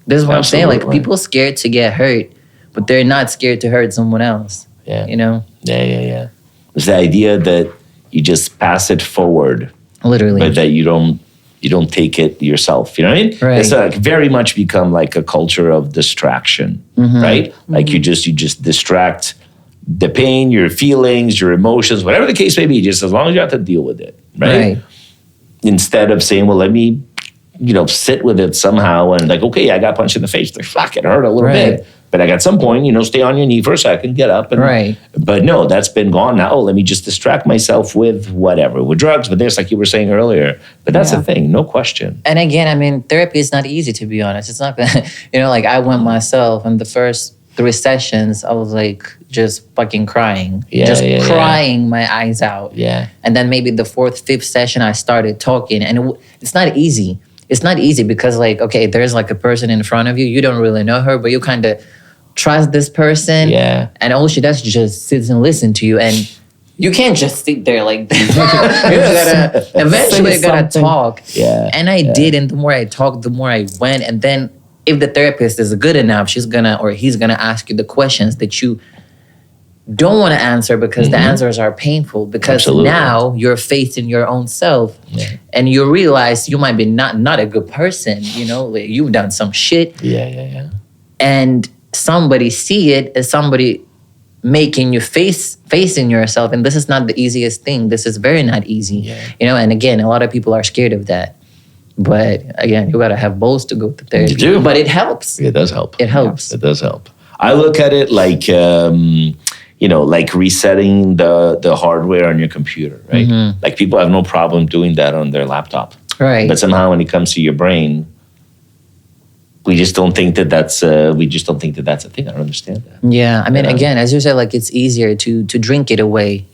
This is what I'm saying. Like, Absolutely. people scared to get hurt, but they're not scared to hurt someone else. Yeah. You know? Yeah. It's the idea that you just pass it forward, Literally. but that you don't take it yourself. You know what I mean? Right. It's like very much become like a culture of distraction, Mm-hmm. right? Like you just distract the pain, your feelings, your emotions, whatever the case may be, just as long as you have to deal with it, right? Instead of saying, well, let me, sit with it somehow and like, okay, I got punched in the face. Like, fuck, it hurt a little Right. bit. But like at some point, stay on your knee for a second, get up. And, Right. But no, that's been gone now. Oh, let me just distract myself with whatever, with drugs, with this, like you were saying earlier. But that's the thing, no question. And again, I mean, therapy is not easy, to be honest. It's not gonna, like I went myself, and the first 3 sessions, I was like just fucking crying. Just crying my eyes out. Yeah. And then maybe the 4th, 5th session, I started talking. And it's not easy. It's not easy because, like, okay, there's like a person in front of you. You don't really know her, but you kind of trust this person. Yeah. And all she does is just sits and listen to you. And you can't just sit there like that. Eventually you gotta talk. Yeah. And I did, and the more I talked, the more I went. And then if the therapist is good enough, he's gonna ask you the questions that you don't want to answer because the answers are painful. Because Absolutely. now you're facing your own self, and you realize you might be not a good person. Like you've done some shit, Yeah. and somebody see it as somebody making you facing yourself, and this is not the easiest thing. This is very not easy. And again, a lot of people are scared of that. But again, you gotta have balls to go to therapy. You do. But it helps. It does help. It helps. It does help. I look at it like, like resetting the hardware on your computer, right? Mm-hmm. Like people have no problem doing that on their laptop. Right. But somehow when it comes to your brain, we just don't think that that's a thing. I don't understand that. Yeah, I mean, again, as you said, like it's easier to drink it away.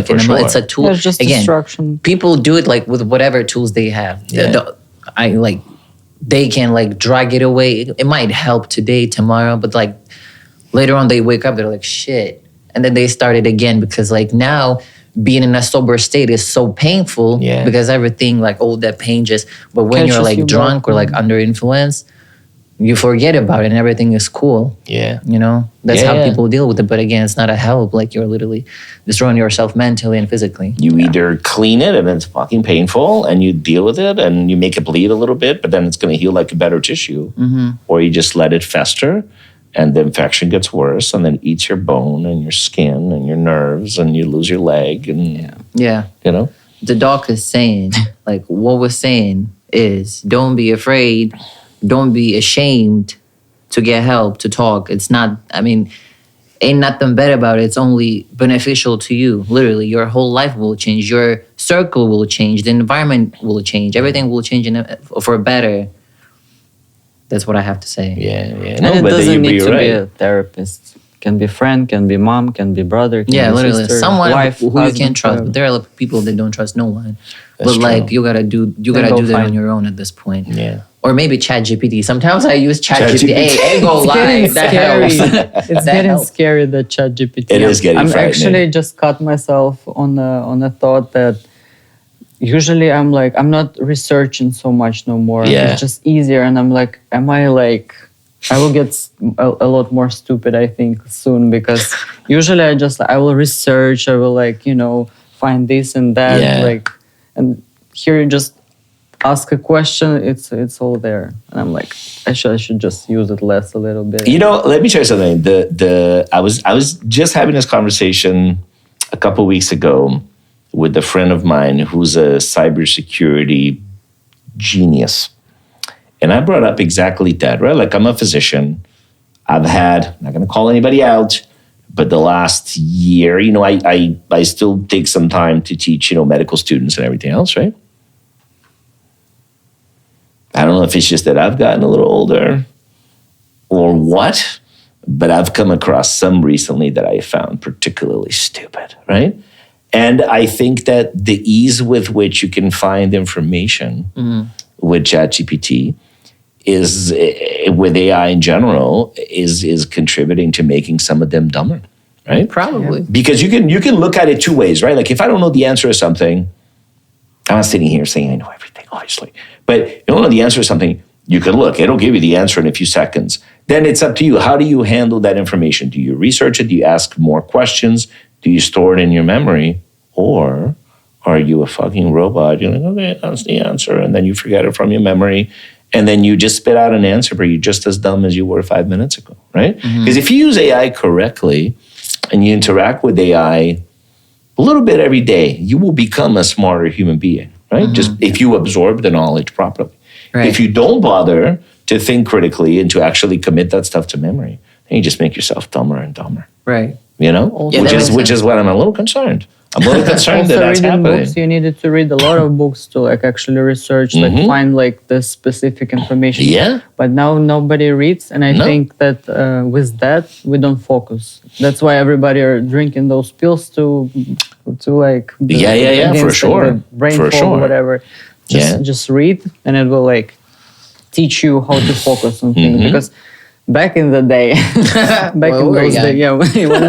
for sure. It's a tool. There's just again, distraction. people do it like with whatever tools they have. They can like drag it away. It might help today, tomorrow, but like later on they wake up, they're like shit, and then they start it again because like now being in a sober state is so painful because everything like all that pain just. But when you're Catches like you drunk back. or like under influence, you forget about it and everything is cool. Yeah. That's how Yeah. people deal with it. But again, it's not a help. Like you're literally destroying yourself mentally and physically. You either clean it and it's fucking painful and you deal with it and you make it bleed a little bit, but then it's going to heal like a better tissue. Mm-hmm. Or you just let it fester and the infection gets worse and then eats your bone and your skin and your nerves and you lose your leg. And, Yeah. The doc is saying, like what we're saying is don't be afraid. Don't be ashamed to get help, to talk. It's not, ain't nothing bad about it. It's only beneficial to you. Literally, your whole life will change. Your circle will change. The environment will change. Everything will change for better. That's what I have to say. Yeah. And it doesn't need to be a therapist. Can be friend, can be mom, can be brother, can be Literally. sister, Someone wife, who you husband, can trust. whatever. But there are people that don't trust no one. That's but like true. you gotta do go that on find- your own at this point. Yeah. Or maybe ChatGPT. Sometimes I use ChatGPT. ChatGPT. Hey, go It's getting live. That scary. helps. It's That getting helps. scary, the ChatGPT. It is getting I'm frightening. actually just caught myself on a thought that usually I'm not researching so much no more. Yeah. It's just easier, and I'm like, I will get a lot more stupid, I think, soon, because usually I will research, I will find this and that, Yeah. and here you just ask a question, it's all there, and I'm like, I should just use it less a little bit. Let me tell you something. I was just having this conversation a couple weeks ago with a friend of mine who's a cybersecurity genius. And I brought up exactly that, right? Like I'm a physician. I've had, not going to call anybody out, but the last year, I still take some time to teach, medical students and everything else, right? I don't know if it's just that I've gotten a little older or what, but I've come across some recently that I found particularly stupid, right? And I think that the ease with which you can find information with ChatGPT is, with AI in general, is contributing to making some of them dumber, right? Probably. Because you can look at it two ways, right? Like if I don't know the answer to something, I'm not sitting here saying I know everything, obviously. But if you don't know the answer to something, you can look. It'll give you the answer in a few seconds. Then it's up to you. How do you handle that information? Do you research it? Do you ask more questions? Do you store it in your memory? Or are you a fucking robot? You're like, okay, that's the answer. And then you forget it from your memory. And then you just spit out an answer, but you're just as dumb as you were 5 minutes ago, right? Because if you use AI correctly and you interact with AI a little bit every day, you will become a smarter human being, right? Just if you absorb the knowledge properly. Right. If you don't bother to think critically and to actually commit that stuff to memory, then you just make yourself dumber and dumber. Right. You know, Yeah, which is what I'm a little concerned. I'm a little concerned that that's reading happening. books, you needed to read a lot of books to like actually research, like find like the specific information. Yeah. But now nobody reads, and I think that with that we don't focus. That's why everybody are drinking those pills to like For against, sure. like, the brain For fog, sure. whatever. Just read, and it will like teach you how to focus on things because. Back in the day, when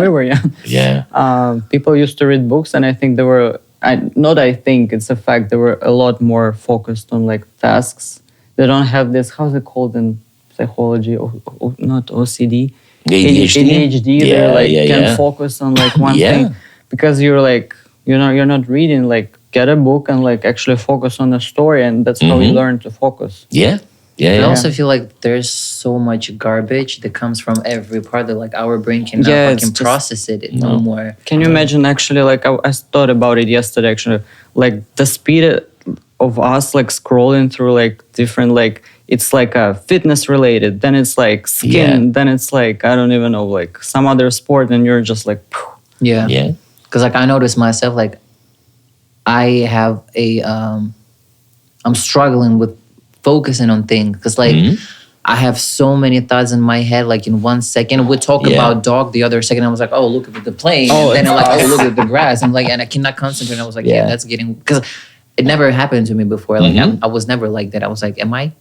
we were young, people used to read books, and I think they were. It's a fact. They were a lot more focused on like tasks. They don't have this. How's it called in psychology? Not OCD. ADHD. They can focus on like one thing because you're not reading. Like get a book and like actually focus on the story, and that's how you learn to focus. I also feel like there's so much garbage that comes from every part that like our brain cannot fucking process it no more. Can you imagine actually like I thought about it yesterday actually, like the speed of us like scrolling through like different like it's like a fitness related, then it's like skin, then it's like I don't even know like some other sport, and you're just like because like I noticed myself like I have I'm struggling with focusing on things because like I have so many thoughts in my head like in 1 second we talk about dog, the other second I was like, oh look at the plane, and then I'm like, oh look at the grass, I'm like, and I cannot concentrate, and I was like, that's getting, because it never happened to me before, like I was never like that. I was like, am I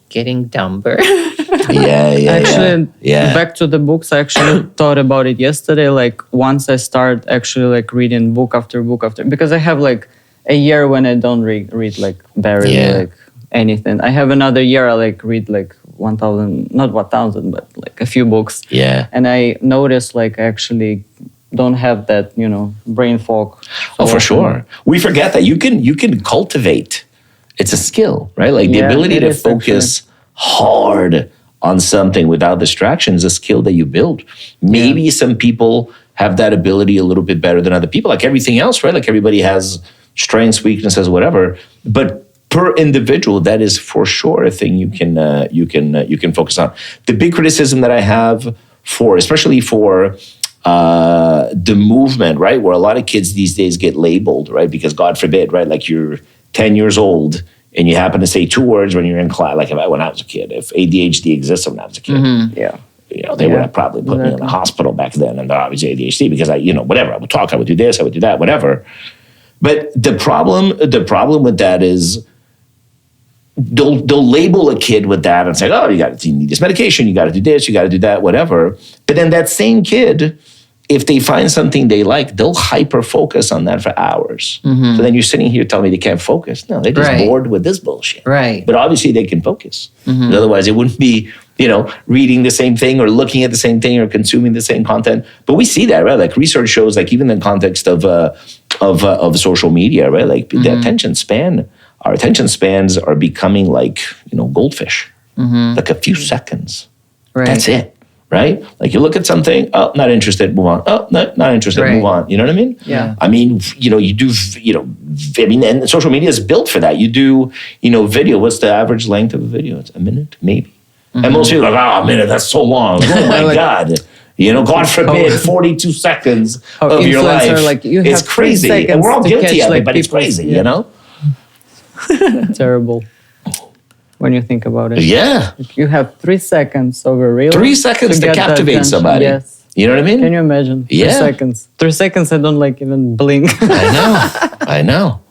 getting dumber? Actually, back to the books, I actually thought about it yesterday, like once I start actually like reading book after book after, because I have like a year when I don't read like barely like anything. I have another year I like read like 1,000, not 1,000, but like a few books. And I noticed like I actually don't have that, brain fog. For sure. We forget that you can cultivate. It's a skill, right? Like the ability to focus hard on something without distraction is a skill that you build. Maybe some people have that ability a little bit better than other people, like everything else, right? Like everybody has strengths, weaknesses, whatever. But per individual, that is for sure a thing you can focus on. The big criticism that I have especially for the movement, right, where a lot of kids these days get labeled, right, because God forbid, right, like you're 10 years old and you happen to say 2 words when you're in class, like when I was a kid, if ADHD existed when I was a kid, they would have probably put me in the hospital back then, and they're obviously ADHD because whatever, I would talk, I would do this, I would do that, whatever. But the problem with that is they'll label a kid with that and say, oh, you need this medication, you got to do this, you got to do that, whatever. But then that same kid, if they find something they like, they'll hyper focus on that for hours. So then you're sitting here telling me they can't focus. No, they're just bored with this bullshit. Right. But obviously they can focus. Otherwise it wouldn't be, reading the same thing or looking at the same thing or consuming the same content. But we see that, right? Like research shows, like even in the context of social media, right? Like the attention span. Our attention spans are becoming like, goldfish, like a few seconds. Right. That's it, right? Like you look at something, oh, not interested, move on. Oh, not interested, move on. You know what I mean? Yeah. I mean, you do, and social media is built for that. You do, video. What's the average length of a video? It's a minute, maybe. And most people are like, a minute, that's so long. Oh my God. God forbid, 42 seconds of your life. Like, you it's have crazy. And we're all guilty of it, but it's crazy, Terrible when you think about it. Yeah. You have 3 seconds of a reel. 3 seconds to get captivate somebody. Yes. You know what I mean? Can you imagine? Yeah. 3 seconds. 3 seconds, I don't like even blink. I know.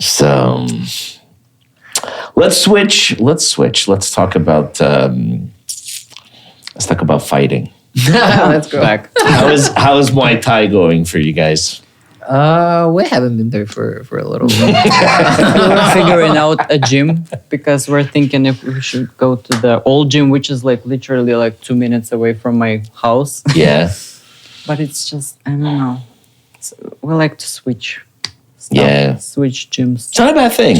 So let's switch. Let's talk about fighting. Let's go back. How is Muay Thai going for you guys? We haven't been there for a little while. We're figuring out a gym because we're thinking if we should go to the old gym, which is like literally like 2 minutes away from my house. Yeah. But it's just, I don't know. We like to switch stuff, Yeah. switch gyms. It's not a bad thing.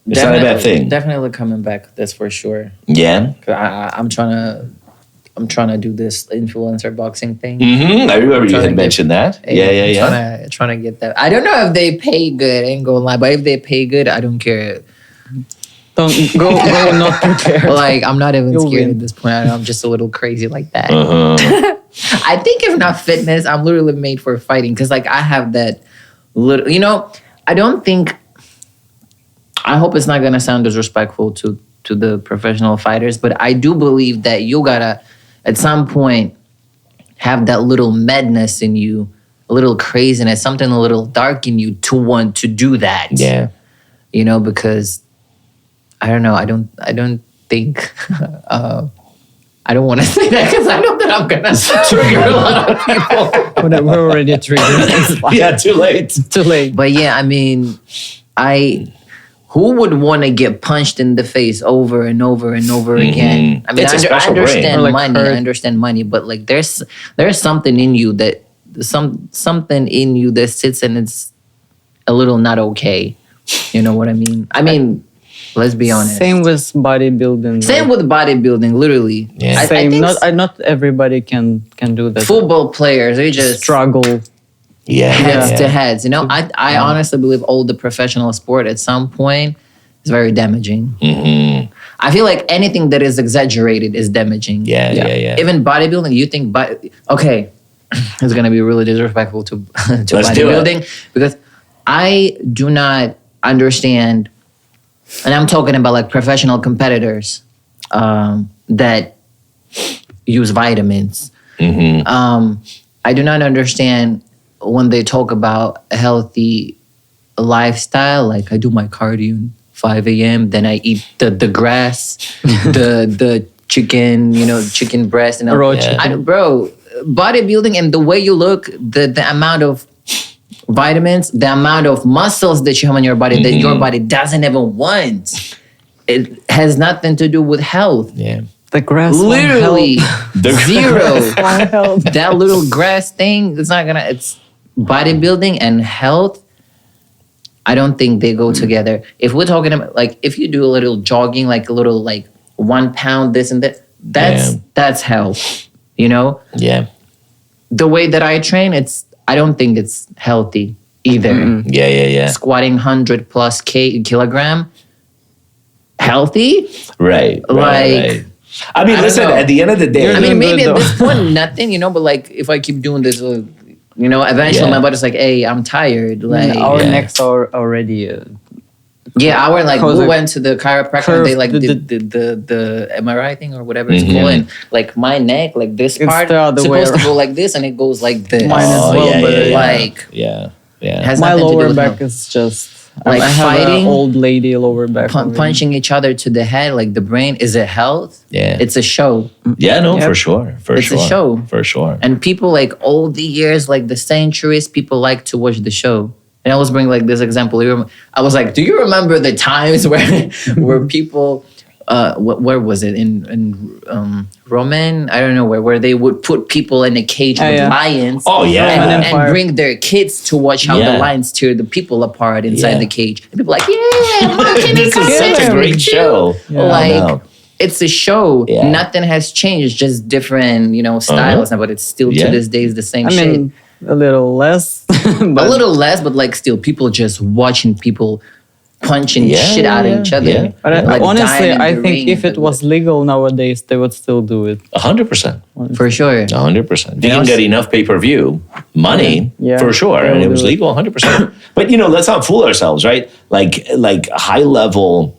It's not a bad thing. Definitely coming back. That's for sure. Yeah. 'Cause I'm trying to do this influencer boxing thing. Mm-hmm. I remember you Trying had to mentioned that. Yeah. Trying to get that. I don't know if they pay good. I ain't gonna lie, but if they pay good, I don't care. Don't go not prepared. Like I'm not even You'll scared win. at this point. I'm just a little crazy like that. Uh-huh. I think if not fitness, I'm literally made for fighting because like I have that little. You know, I don't think. I hope it's not gonna sound disrespectful to the professional fighters, but I do believe that you gotta, at some point, have that little madness in you, a little craziness, something a little dark in you to want to do that. Yeah. You know, because I don't know. I don't think. I don't want to say that because I know that I'm gonna trigger a lot of people. We're already triggered. Yeah, too late. Too late. But yeah, I mean, who would want to get punched in the face over and over and over again? I mean, It's a I special brain. understand Or like money. hurt. I understand money, but like there's something in you that something in you that sits and it's a little not okay. You know what I mean? I mean, let's be honest. Same with bodybuilding. Same with bodybuilding, literally. Yeah. I Same. think Not everybody can do that. football players, they just Struggle. Yeah. heads to heads. You know, I honestly believe all the professional sport at some point is very damaging. Mm-hmm. I feel like anything that is exaggerated is damaging. Yeah. Even bodybuilding, you think, okay, it's gonna be really disrespectful to Let's do it. bodybuilding because I do not understand, and I'm talking about like professional competitors that use vitamins. Mm-hmm. I do not understand when they talk about a healthy lifestyle. Like I do my cardio 5 a.m. Then I eat the grass, the chicken, chicken breast, and all. Raw chicken. Bro, bodybuilding and the way you look, the amount of vitamins, the amount of muscles that you have on your body that your body doesn't even want. It has nothing to do with health. Yeah. The grass. Literally The- zero. Won't help. That little grass thing, it's bodybuilding and health. I don't think they go together. If we're talking about like if you do a little jogging, like a little like 1 pound this and that, that's health. You know? Yeah. The way that I train, I don't think it's healthy either. Yeah. Squatting 100 plus kilogram, healthy? Right. Like, I mean, I don't listen, know. at the end of the day, I mean, doing maybe good, at though. this point, nothing, but like if I keep doing this, eventually Yeah. my body's like, hey, I'm tired. Like, Our Yeah. necks are already. our like How's we it? went to the chiropractor and they like Curved, did the MRI thing or whatever it's called, and like my neck, like this It's part, the other way supposed to go around. like this, and it goes like this. Mine as Oh, well, yeah, but yeah. Like Yeah. has My nothing to do lower with back health. is just Like I have fighting, an old lady lower back. already. punching each other to the head, like the brain. Is it health? Yeah. It's a show. Yeah, no, Yep. for sure. It's a show. For sure. And people like all the years, like the centuries, people like to watch the show. And I always bring like this example. I was like, do you remember the times where people, where was it in Roman? I don't know where they would put people in a cage with yeah. lions. Oh, yeah. And, Roman and Empire. bring their kids to watch how Yeah. the lions tear the people apart inside Yeah. the cage. And people are like, yeah, Mom, can This I is come such sit a great with you? show. Like, I know. it's a show. Yeah. Nothing has changed, just different, styles. But it's still Yeah. to this day is the same I shit. mean, a little less. A little less, but like still, people just watching people punching Yeah, shit out of each other. yeah. But Like honestly, dying in I the think ring if it and was legal nowadays, they would still do it. 100%. for sure. 100%. If you Yeah. can get enough pay-per-view money, Yeah. for sure, Yeah, and it we'll was do it. legal, 100%. But let's not fool ourselves, right? Like high level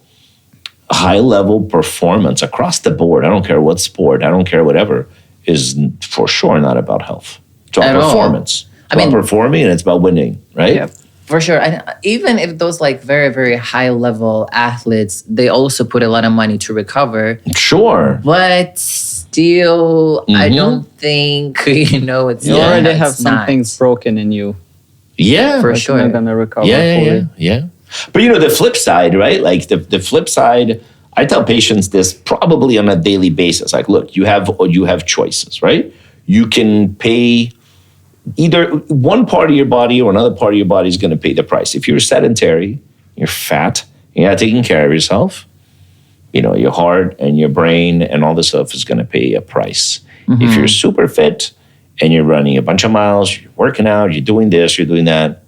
performance across the board. I don't care what sport. I don't care whatever. is for sure not about health. It's about At all. performance. It's about performing, and it's about winning, right? Yep. For sure. Even if those like very, very high level athletes, they also put a lot of money to recover. Sure. But still, I don't think, it's You already have it's some not. things broken in you. Yeah. For Like, sure. You're not gonna recover fully. Yeah. But the flip side, right? Like the flip side, I tell patients this probably on a daily basis. Like, look, you have choices, right? You can pay either one part of your body or another part of your body is going to pay the price. If you're sedentary, you're fat, you're not taking care of yourself, your heart and your brain and all this stuff is going to pay a price. If you're super fit and you're running a bunch of miles, you're working out, you're doing this, you're doing that,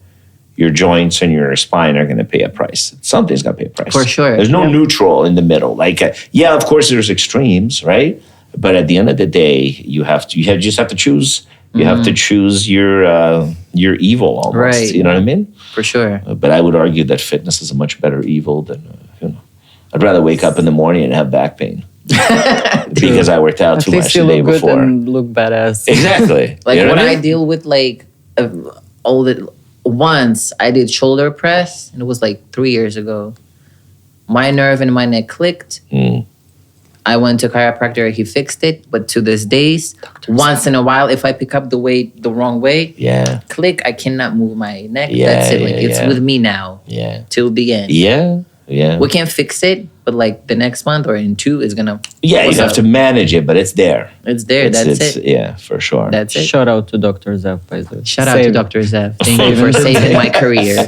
your joints and your spine are going to pay a price. Something's going to pay a price. For sure. There's no neutral in the middle. Like, of course, there's extremes, right? But at the end of the day, you just have to choose. You have to choose your evil almost. Right. You know what I mean? For sure. But I would argue that fitness is a much better evil than, I'd rather wake up in the morning and have back pain because I worked out At too least much you the day look good before. and look badass. Exactly. Like You know when what I mean? deal with like once I did shoulder press, and it was like 3 years ago. My nerve in my neck clicked. I went to chiropractor, he fixed it. But to this days, once in a while, if I pick up the weight the wrong way, click, I cannot move my neck. That's it. Like it's with me now. Yeah. Till the end. Yeah. We can't fix it, but like the next month or in 2 is gonna. Yeah, what's you have up? to manage it, but it's there. It's there. That's it. Yeah, for sure. That's it. Shout out to Dr. Zev, by the way. Shout out to Dr. Zev. Thank you for saving my career.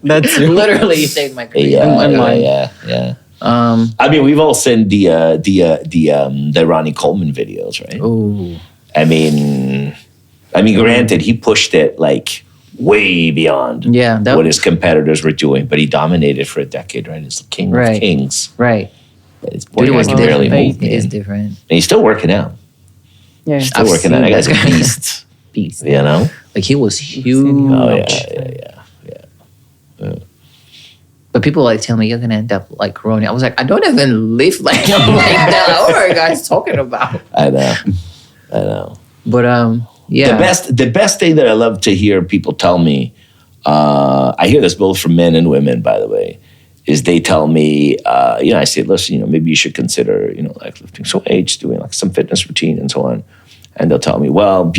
That's Literally, you saved my career. Yeah. I mean, we've all seen the Ronnie Coleman videos, right? Ooh. I mean, granted, he pushed it like way beyond what his competitors were doing, but he dominated for a decade, right? He's the king of kings. Right. His boy Dude, it was can barely different. move. It is man. different. And he's still working out. Yeah. Still working out. That guy's a beast. Beast. You know? Like he was huge. Oh yeah. But people like tell me you're gonna end up like Ronnie. I was like, I don't even live like that. What are you guys talking about? I know. But yeah. The best thing that I love to hear people tell me, I hear this both from men and women, by the way, is they tell me, I say, listen, maybe you should consider, like lifting some weights, doing like some fitness routine and so on. And they'll tell me, well,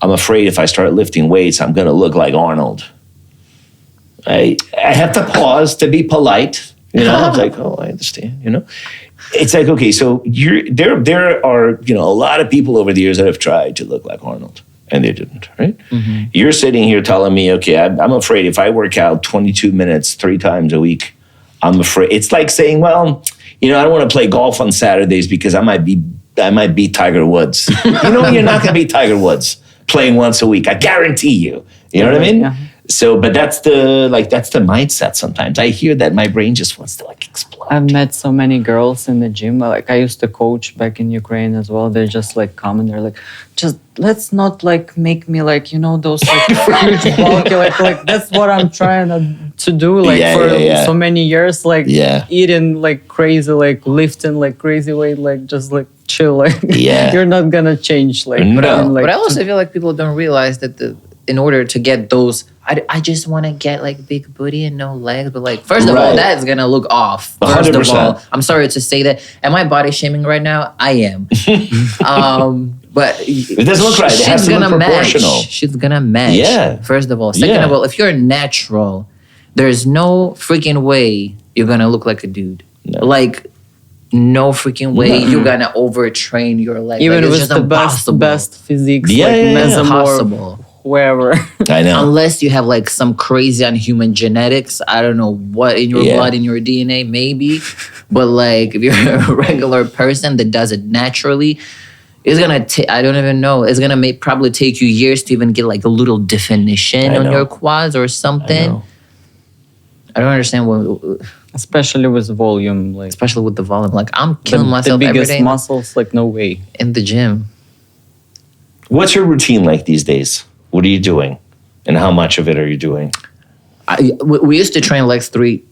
I'm afraid if I start lifting weights, I'm going to look like Arnold. I have to pause to be polite. I was like, oh, I understand. It's like, okay, so there are a lot of people over the years that have tried to look like Arnold, and they didn't, right? Mm-hmm. You're sitting here telling me, okay, I'm afraid if I work out 22 minutes 3 times a week, I'm afraid. It's like saying, well, I don't want to play golf on Saturdays because I might beat Tiger Woods. You're not going to beat Tiger Woods playing once a week. I guarantee you. You know what I mean? Yeah. So, but that's the mindset sometimes. I hear that my brain just wants to like explode. I've met so many girls in the gym. Like I used to coach back in Ukraine as well. They're just like come and they're like, just let's not like make me like, those like huge bulky, like that's what I'm trying to do like for so many years, like eating like crazy, like lifting like crazy weight, like just like chill, like you're not gonna change like. No. But I also feel like people don't realize that in order to get those, I just want to get like big booty and no legs. But like, first of all, that's going to look off. First 100%. of all, I'm sorry to say that. Am I body shaming right now? I am. But it doesn't look right. It has to look proportional. She's going to match. Yeah. First of all. Second of all, if you're natural, there's no freaking way you're going to look like a dude. No. Like, no freaking way you're going to overtrain your legs. Even like, with the best physiques, impossible. Wherever. I know. Unless you have like some crazy unhuman genetics. I don't know what in your blood, in your DNA, maybe. But like if you're a regular person that does it naturally, it's going to I don't even know. It's going to probably take you years to even get like a little definition on your quads or something. I don't understand what... Especially with volume. Like, especially with the volume. Like I'm killing myself every day. The biggest muscles, like no way. In the gym. What's your routine like these days? What are you doing? And how much of it are you doing? We used to train legs 3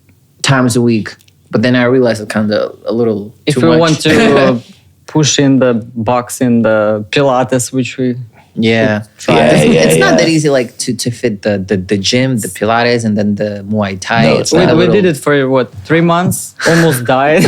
times a week, but then I realized it's kind of a little too much. If we want to pushing the box in the Pilates, which we Yeah. try. It's not that easy like to fit the gym, the Pilates, and then the Muay Thai. No, it's like not. a We little- did it for what, 3 months? Almost died.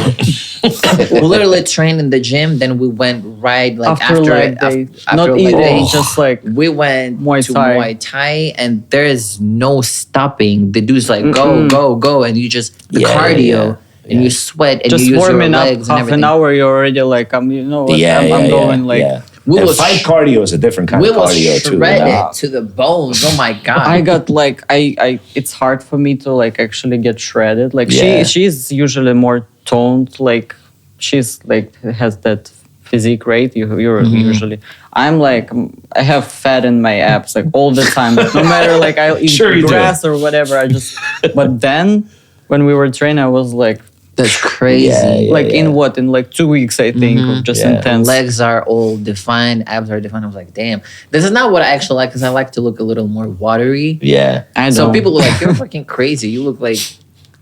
We literally trained in the gym, then we went right like after leg day, not leg eating, day. just like We went Muay to Thai. Muay Thai, and there is no stopping. The dude's like, go, go, go, and you just the Yeah, cardio, and you sweat, and just you use your warming up legs and half everything. an hour. You're already like, I'm going like. We And will fight sh- cardio is a different kind We of will cardio too. shred you know? it to the bones. Oh my god! I got like I it's hard for me to like actually get shredded. Like Yeah. she's usually more toned. Like she's like has that physique, right? You're usually. I'm like I have fat in my abs like all the time. Like, no matter like I eat Sure you do. grass or whatever. I just. But then when we were training, I was like That's crazy. Yeah, like in what in like 2 weeks I think of just Yeah. intense. Legs are all defined, abs are defined. I was like, damn, this is not what I actually like because I like to look a little more watery. Yeah. I Some don't. people are like, you're fucking crazy. You look like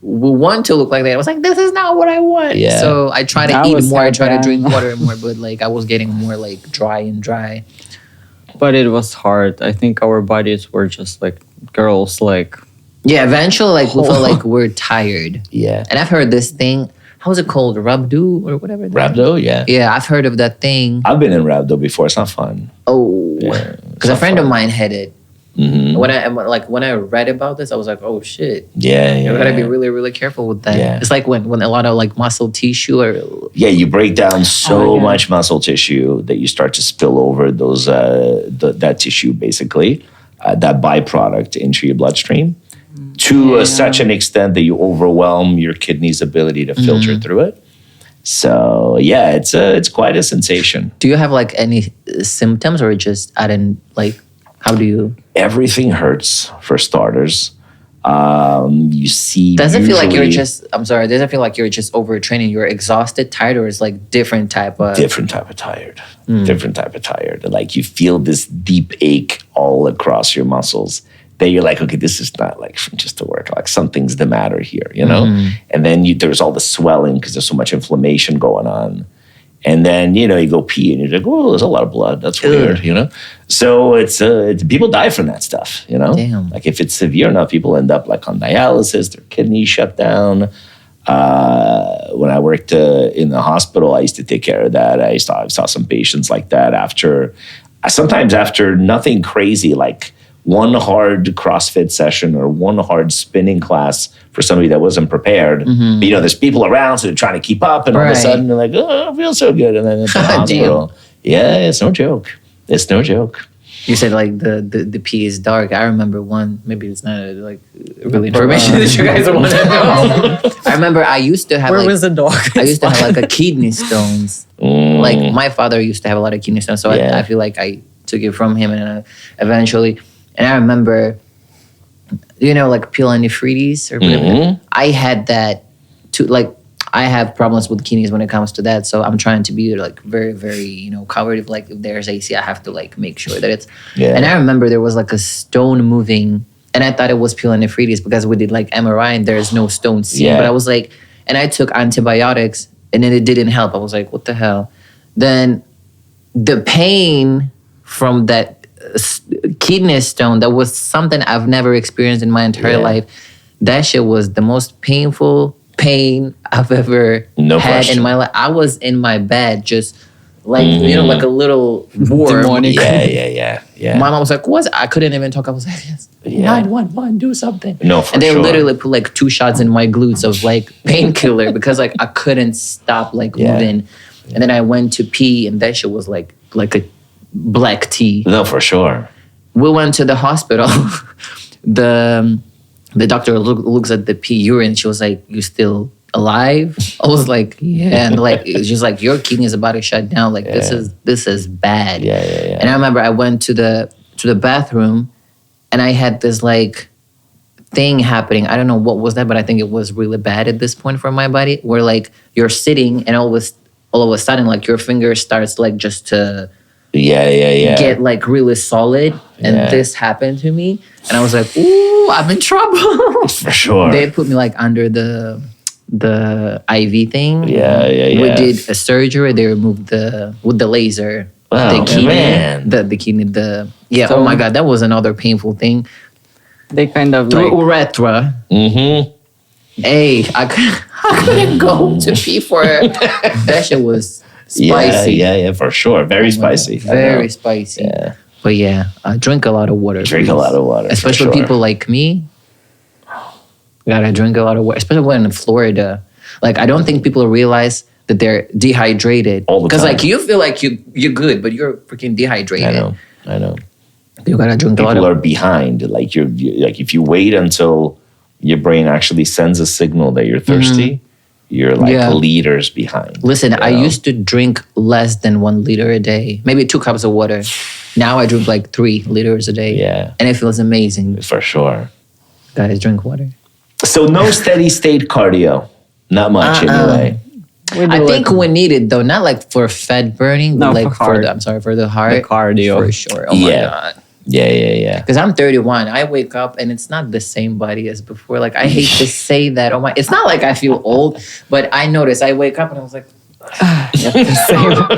we want to look like that. I was like, this is not what I want. Yeah. So I try to That eat was more. I so try to bad. drink water more, but like I was getting more like dry and dry. But it was hard. I think our bodies were just like girls like. Yeah, eventually like we felt like we're tired. Yeah. And I've heard this thing. How's it called? Rabdo or whatever. Rhabdo, yeah. Yeah, I've heard of that thing. I've been in Rhabdo before. It's not fun. Oh, Yeah, because a friend of mine had it. Mhm. When I read about this, I was like, oh shit. Yeah, You yeah. gotta be really, really careful with that. Yeah. It's like when a lot of like muscle tissue or Yeah, you break down so Oh, yeah. much muscle tissue that you start to spill over those that tissue, basically, that byproduct into your bloodstream to such an extent that you overwhelm your kidney's ability to filter through it. So yeah, it's quite a sensation. do you have like any symptoms or just I didn't like how do you Everything hurts for starters. You see, does it feel like you're usually just I'm sorry, does it feel like you're just overtraining, you're exhausted, tired, or it's like different type of different type of tired, different type of tired. Like you feel this deep ache all across your muscles. That you're like, okay, this is not like from just to work. Like something's the matter here, you know. And then there's all the swelling because there's so much inflammation going on. And then you go pee and you're like, oh, there's a lot of blood. That's weird, you know. So it's people die from that stuff, you know. Damn. Like if it's severe enough, people end up like on dialysis, their kidneys shut down. When I worked in the hospital, I used to take care of that. I saw some patients like that sometimes after nothing crazy, like one hard CrossFit session or one hard spinning class for somebody that wasn't prepared. But, there's people around, so they're trying to keep up, and all of a Right. sudden they're like, oh, I feel so good. And then it's the hospital. Yeah, it's no joke. It's no joke. you said like the pee is dark. I remember one, maybe it's not like really information that you guys want to know. I remember I used to have Where like was the dog? I used to have like a kidney stones. Like my father used to have a lot of kidney stones, so Yeah. I feel like I took it from him, and eventually, and I remember, like pyelonephritis or whatever. I had that too. Like I have problems with kidneys when it comes to that, so I'm trying to be like very, very covered. If like if there's AC, I have to like make sure that it's. Yeah. And I remember there was like a stone moving, and I thought it was pyelonephritis because we did like MRI and there's no stone seen. Yeah. But I was like, and I took antibiotics, and then it didn't help. I was like, what the hell? Then the pain from that kidney stone, that was something I've never experienced in my entire Yeah. life. That shit was the most painful pain I've ever No had question. in my life. I was in my bed just like, like a little worm. Demonic. Yeah. My mom was like, what? I couldn't even talk. I was like, yes, Yeah. 911, do something. No, for And they sure. literally put like 2 shots in my glutes of like painkiller because like I couldn't stop like Yeah. moving. And then I went to pee, and that shit was like a black tea. No, for sure. We went to the hospital. The doctor looks at the pee urine. She was like, "You still alive?" I was like, "Yeah." And like she's like, "Your kidney is about to shut down. Like this is bad." Yeah. And I remember I went to the bathroom, and I had this like thing happening. I don't know what was that, but I think it was really bad at this point for my body. Where like you're sitting, and all of a sudden, like your finger starts like just to Yeah. get like really solid, and Yeah. this happened to me, and I was like, "Ooh, I'm in trouble." For sure. They put me like under the the IV thing. Yeah. We did a surgery. They removed with the laser. Oh, the kidney, man. the kidney. So- oh my God, that was another painful thing. They kind of Through like urethra. Mm-hmm. Hey, I couldn't go to pee for it. That shit was spicy. Yeah, for sure. Very spicy. I know. Very spicy. Yeah. But yeah, drink a lot of water. Drink please. a lot of water. for Especially sure. people like me. Gotta drink a lot of water. Especially when in Florida. Like, I don't think people realize that they're dehydrated. All the Because time. like you feel like you're good, but you're freaking dehydrated. I know. You gotta drink a lot People of are behind. Like you like if you wait until your brain actually sends a signal that you're thirsty, you're like Yeah. liters behind. Listen, I you know? used to drink less than 1 liter a day, maybe 2 cups of water. Now I drink like 3 liters a day. Yeah. And it feels amazing. For sure. Guys, drink water. So no steady state cardio. Not much anyway. we do I think it, we need it though, not like for fat burning, but No, like for heart. for the heart. the cardio. For sure. Oh my Yeah. God. Yeah. Because I'm 31. I wake up and it's not the same body as before. Like, I hate to say that. Oh my! It's not like I feel old, but I notice I wake up and I was like,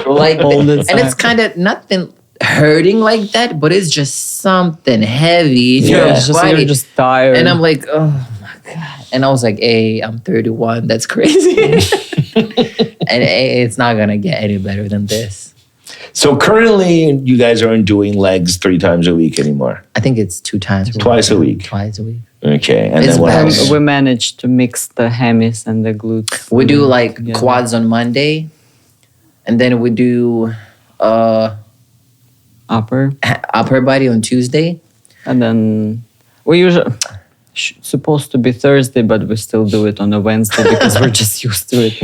like, All the and it's time. kind of nothing hurting like that, but it's just something heavy in your It's just, body. you're just tired. And I'm like, oh my God. And I was like, hey, I'm 31. That's crazy. And it's not going to get any better than this. So currently you guys aren't doing legs 3 times a week anymore. I think it's 2 times. Twice a week. Twice a week. Okay. And It's then what bad. else? we managed to mix the hemis and the glutes. We do like Yeah. quads on Monday. And then we do Upper. upper body on Tuesday. And then we usually supposed to be Thursday, but we still do it on a Wednesday because we're just used to it.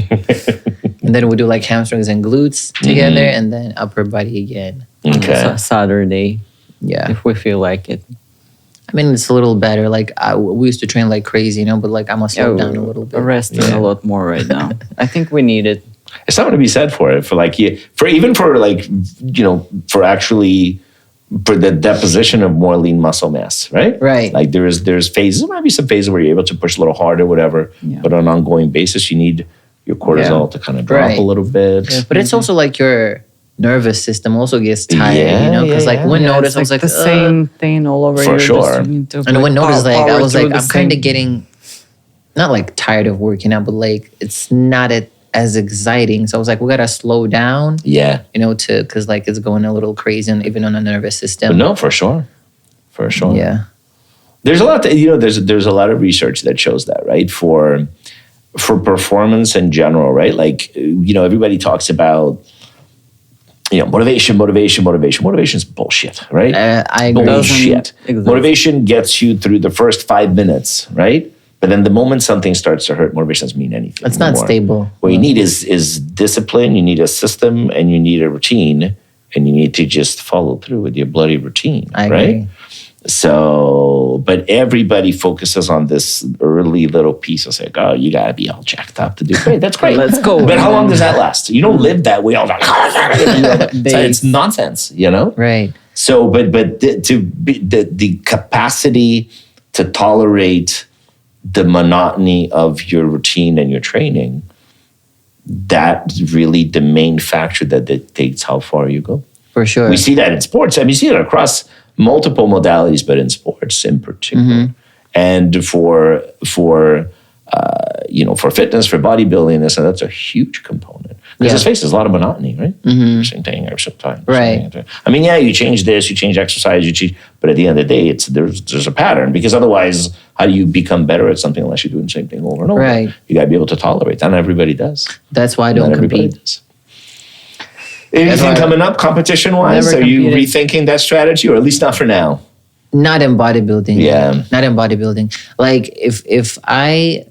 And then we do like hamstrings and glutes together. And then upper body again. Okay. So Saturday, Yeah. if we feel like it. I mean, it's a little better. Like, we used to train like crazy, but like, I'm going to slow down a little bit. We're resting a lot more right now. I think we need it. It's something to be said for it. For actually for the deposition of more lean muscle mass, right? Right. Like there's phases. There might be some phases where you're able to push a little harder, whatever. Yeah. But on an ongoing basis, you need your cortisol to kind of drop Right. a little bit. But it's also like your nervous system also gets tired, because like when Yeah, notice, it's I was like, the same thing all over. For you. sure. Just need to, and when notice, like I power was through like, the I'm kind of same- getting not like tired of working out, but like it's not as exciting. So I was like, we gotta slow down, Yeah. because like it's going a little crazy, and even on the nervous system. But no, for sure. For sure. Yeah. There's a lot there's a lot of research that shows that, right? For performance in general, right? Like, everybody talks about, motivation. Motivation is bullshit, right? I agree. Bullshit. exist. Motivation gets you through the first 5 minutes, right? But then the moment something starts to hurt, motivation doesn't mean anything. It's not anymore. stable. What you need is discipline, you need a system, and you need a routine, and you need to just follow through with your bloody routine, I right? agree. So, but everybody focuses on this early little piece of like, oh, you gotta be all jacked up to do great. That's great. Let's go. But how long does that last? You don't live that way all the time. It's nonsense, Right. So, but the capacity to tolerate the monotony of your routine and your training, that's really the main factor that dictates how far you go. For sure. We see that in sports. I mean, you see it across multiple modalities, but in sports in particular. And for fitness, for bodybuilding, that's a huge component. Because let's face it, there's a lot of monotony, right? Same thing every time. Right. I mean, yeah, you change this, you change exercise, but at the end of the day, there's a pattern. Because otherwise, how do you become better at something unless you're doing the same thing over and over? Right. You got to be able to tolerate that. Not everybody does. That's why I Not don't everybody compete. does. Anything why- coming up competition-wise? Never Are you competed. rethinking that strategy, or at least not for now? Not in bodybuilding. Yeah. Not in bodybuilding. Like if I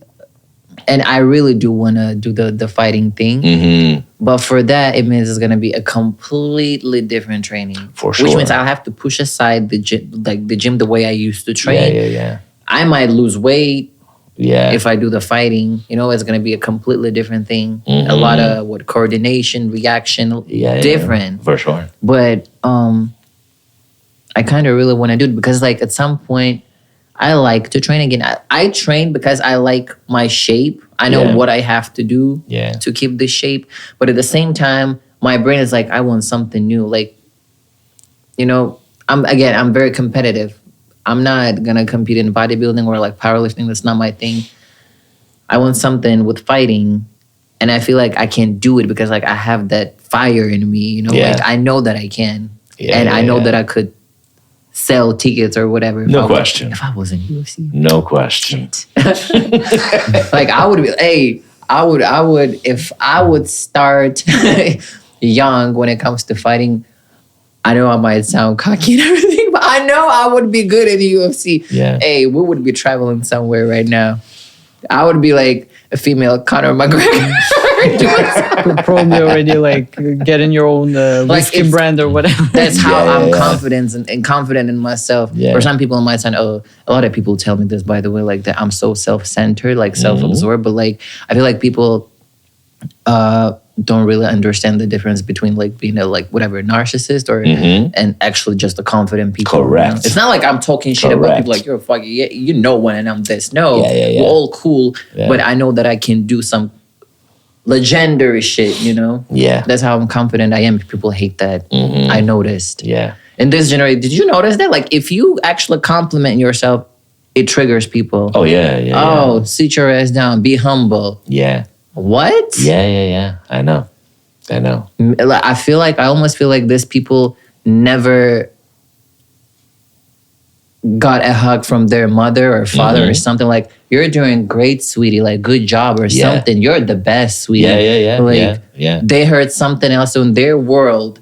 really do want to do the fighting thing, Mm-hmm. but for that it means it's going to be a completely different training. For Which sure. means I'll have to push aside the gym the way I used to train. Yeah. I might lose weight Yeah. if I do the fighting. It's going to be a completely different thing. A lot of coordination, reaction, different. For sure. But I kind of really want to do it because like at some point I like to train again. I train because I like my shape. I know what I have to do to keep this shape. But at the same time, my brain is like, I want something new. Like, you know, I'm very competitive. I'm not gonna compete in bodybuilding or like powerlifting. That's not my thing. I want something with fighting, and I feel like I can do it because like I have that fire in me. You know, like I know that I can, and I know that I could sell tickets or whatever. No question. If I was in UFC, no question. Like I would be. Hey, I would if I would start young when it comes to fighting. I know I might sound cocky and everything, but I know I would be good in the UFC. Yeah. Hey, we would be traveling somewhere right now. I would be like a female Conor McGregor. Probably already like getting your own whiskey brand or whatever. That's how I'm confident and confident in myself. Yeah. For some people, it might sound, a lot of people tell me this, by the way, like that I'm so self-centered, like self-absorbed. But like, I feel like people don't really understand the difference between like being a like whatever narcissist or and actually just a confident people. Correct. You know? It's not like I'm talking shit about people like you're a fucking you know when I'm this. No, we're all cool, but I know that I can do some legendary shit. You know. Yeah. That's how I'm confident I am. People hate that. I noticed. Yeah. In this generation, did you notice that? Like if you actually compliment yourself, it triggers people. Oh yeah. Oh, sit your ass down. Be humble. Yeah. What? Yeah. I know. I almost feel like these people never got a hug from their mother or father or something like, you're doing great, sweetie, like good job or something. You're the best, sweetie. Yeah. Like they heard something else in their world.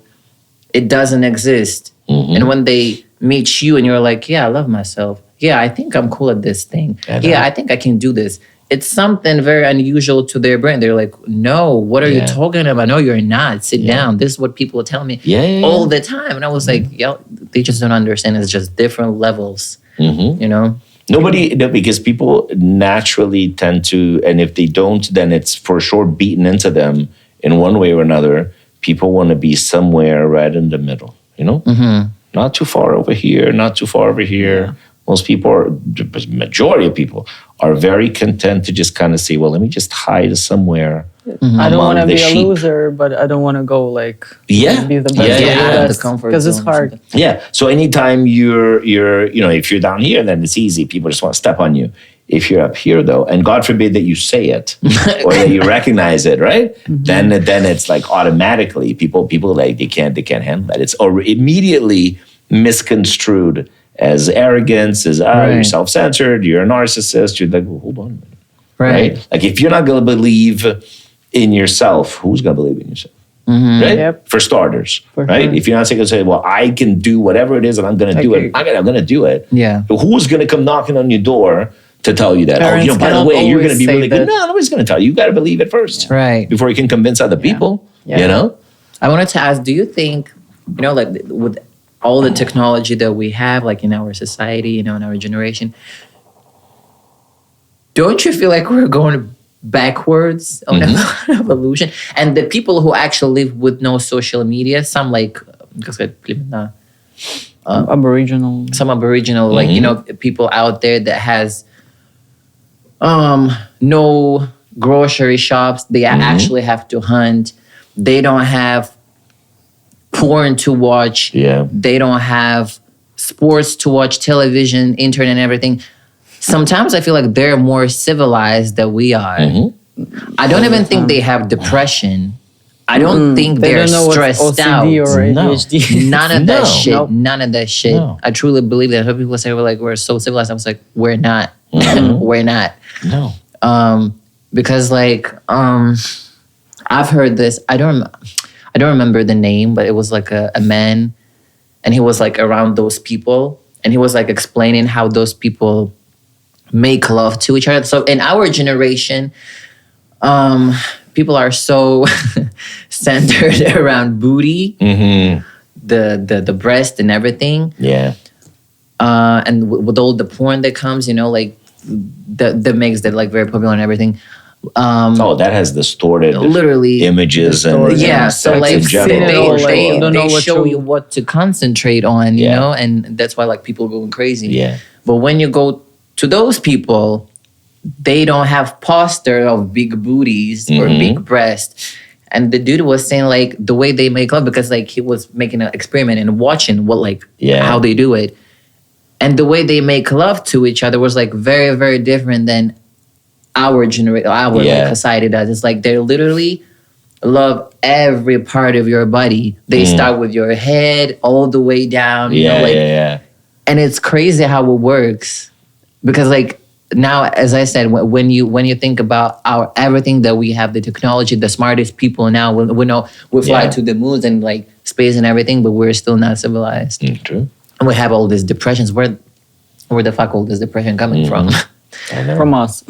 It doesn't exist. And when they meet you and you're like, yeah, I love myself. Yeah, I think I'm cool at this thing. Yeah, I think I can do this. It's something very unusual to their brain. They're like, no, what are you talking about? No, you're not. Sit down. This is what people tell me all the time. And I was like, they just don't understand. It's just different levels, you know? Because people naturally tend to, and if they don't, then it's for sure beaten into them in one way or another. People want to be somewhere right in the middle, you know? Not too far over here, not too far over here. Most people, the majority of people, are very content to just kind of say, well, let me just hide somewhere. I don't want to be a loser, but I don't want to go like be the best. Because it's hard. Yeah. So anytime you're if you're down here, then it's easy. People just want to step on you. If you're up here, though, and God forbid that you say it or that you recognize it, right? Then it's like automatically people like they can't handle that. It's immediately misconstrued as arrogance, as you're self-centered, you're a narcissist. You're like, well, hold on a minute. Right? Like if you're not going to believe in yourself, who's going to believe in yourself? Right? Yep. For starters, right? Sure. If you're not going to say, well, I can do whatever it is and I'm going to do it. I'm going to do it. Yeah. But who's going to come knocking on your door to tell you that? Parents by the way, you're going to be really good. that. No, nobody's going to tell you. You got to believe it first. Right. Before you can convince other people, you know? I wanted to ask, do you think, like with all the technology that we have, like in our society, in our generation, don't you feel like we're going backwards on evolution? And the people who actually live with no social media, some like Aboriginal, like people out there that has no grocery shops, they actually have to hunt. They don't have porn to watch. Yeah. They don't have sports to watch, television, internet, and everything. Sometimes I feel like they're more civilized than we are. I don't even think they have depression. I don't think they're stressed out. OCD or ADHD. None of that shit. Nope. None of that shit. No. I truly believe that. Some people say we're so civilized. I was like, we're not. We're not. No. Because I've heard this. I don't remember the name, but it was like a man, and he was like around those people, and he was like explaining how those people make love to each other. So in our generation, people are so centered around booty, the breast and everything. Yeah. And with all the porn that comes, like that makes that like very popular and everything. That has distorted literally images so like in general. They show you what to concentrate on, you know, and that's why like people are going crazy. Yeah. But when you go to those people, they don't have posture of big booties or big breasts. And the dude was saying like the way they make love, because like he was making an experiment and watching what like how they do it. And the way they make love to each other was like very, very different than our generation, our society does. It's like they literally love every part of your body. They start with your head all the way down. You know, like, and it's crazy how it works, because like now, as I said, when you think about our everything that we have, the technology, the smartest people now, we know we fly to the moon and like space and everything, but we're still not civilized. True. And we have all these depressions. Where the fuck all this depression coming from? From us.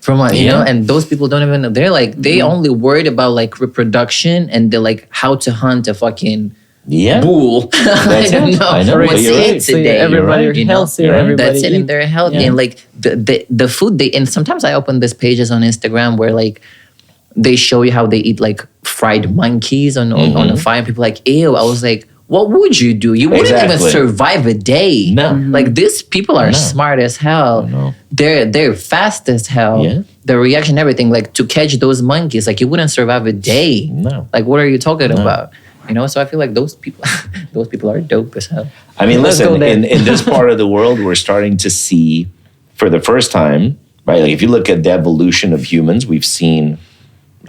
From us, you know? And those people don't even know. They're like, they only worried about like reproduction and they're like how to hunt a fucking bull. I don't know. I know. What's it today? Everybody healthy. That's it, and they're healthy. And like the food they, and sometimes I open these pages on Instagram where like they show you how they eat like fried monkeys on a fire. And people are like, ew. I was like, what would you do? You wouldn't even survive a day. No. Like these people are smart as hell. They're fast as hell. Yeah. The reaction, everything, like to catch those monkeys, like you wouldn't survive a day. No. Like what are you talking about? You know, so I feel like those people are dope as hell. I mean, listen, in this part of the world, we're starting to see for the first time, right? Like if you look at the evolution of humans, we've seen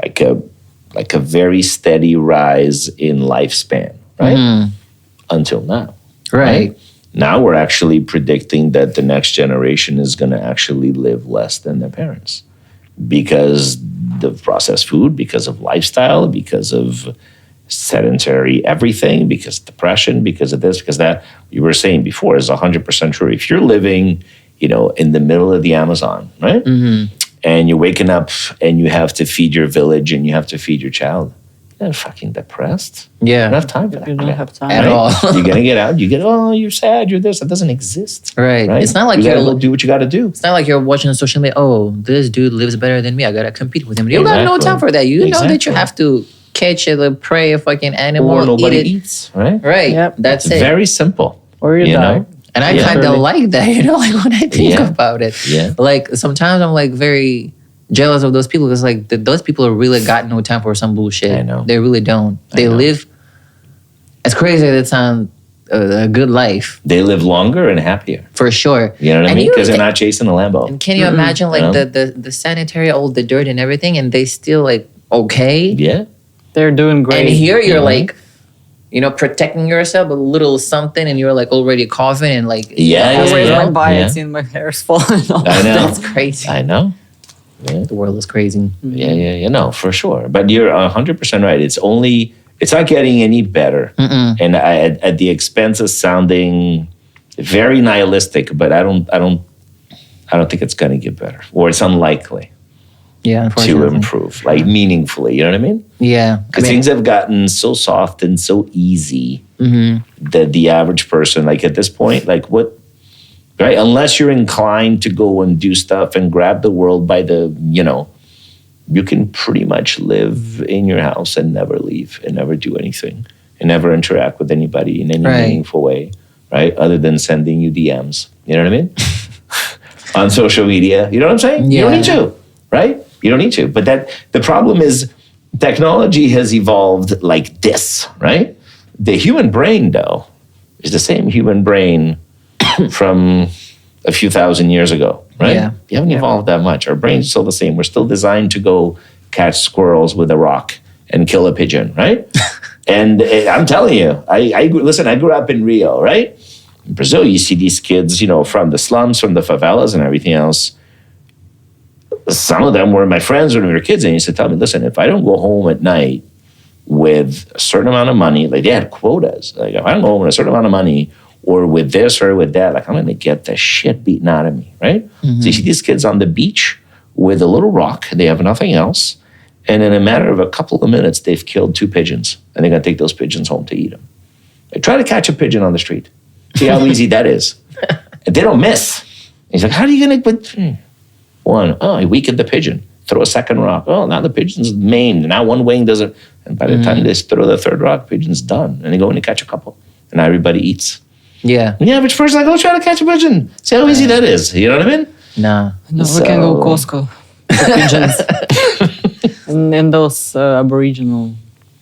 like a very steady rise in lifespan, right? Until now. Right. Now we're actually predicting that the next generation is going to actually live less than their parents because of processed food, because of lifestyle, because of sedentary everything, because of depression, because of this, because that. You were saying before is 100% true. If you're living, you know, in the middle of the Amazon, right? And you're waking up and you have to feed your village and you have to feed your child, you're fucking depressed. Yeah. You don't have time for that. You don't have time. At all. You're going to get out. You get, you're sad, you're this. That doesn't exist. Right. It's not like you you're got to do what you got to do. It's not like you're watching social media. Oh, this dude lives better than me. I gotta compete with him. You got no time for that. You know that you have to catch a prey, a fucking animal, or nobody eat it. eats, right? Right. Yep. That's It's it. very simple. Or you die. know? And I kind of like that, you know, like when I think about it. Yeah. Like sometimes I'm like very jealous of those people because like those people really got no time for some bullshit. I know. They really don't. They live, as crazy as it sounds, a good life. They live longer and happier. For sure. You know what I mean? Because they're not chasing a Lambo. And can you imagine like the sanitary, all the dirt and everything, and they still like okay? Yeah. They're doing great. And here you're like, you know, protecting yourself, a little something, and you're like already coughing and like, I raise my bias Yeah. and my hair's falling off. I know. That's crazy. I know. Yeah. The world is crazy. Yeah, you know, for sure. But you're 100% right. It's not getting any better. And at the expense of sounding very nihilistic, but I don't think it's going to get better, or it's unlikely Yeah, to unfortunately. improve, like meaningfully. You know what I mean? Yeah. Because things have gotten so soft and so easy that the average person, like at this point, like what, right? Unless you're inclined to go and do stuff and grab the world by the, you know, you can pretty much live in your house and never leave and never do anything and never interact with anybody in any meaningful way, right? Other than sending you DMs. You know what I mean? On social media. You know what I'm saying? Yeah. You don't need to, right? You don't need to. But the problem is technology has evolved like this, right? The human brain, though, is the same human brain from a few thousand years ago, right? Yeah. You haven't evolved that much. Our brain's still the same. We're still designed to go catch squirrels with a rock and kill a pigeon, right? And I'm telling you, listen, I grew up in Rio, right? In Brazil, you see these kids, you know, from the slums, from the favelas and everything else. Some of them were my friends when we were kids, and they used to tell me, listen, if I don't go home at night with a certain amount of money, like they had quotas. Like if I don't go home with a certain amount of money or with this or with that, like I'm going to get the shit beaten out of me, right? So you see these kids on the beach with a little rock. They have nothing else. And in a matter of a couple of minutes, they've killed 2 pigeons. And they're going to take those pigeons home to eat them. They try to catch a pigeon on the street. See how easy that is. And they don't miss. He's like, how are you going to... One, he weakened the pigeon. Throw a second rock. Oh, now the pigeon's maimed. Now one wing doesn't... And by the time they throw the third rock, pigeon's done. And they go and they catch a couple. And everybody eats. Yeah. And the average person's like, try to catch a pigeon. See how easy that is. You know what I mean? Nah. No, we can go Costco. For pigeons. and those Aboriginal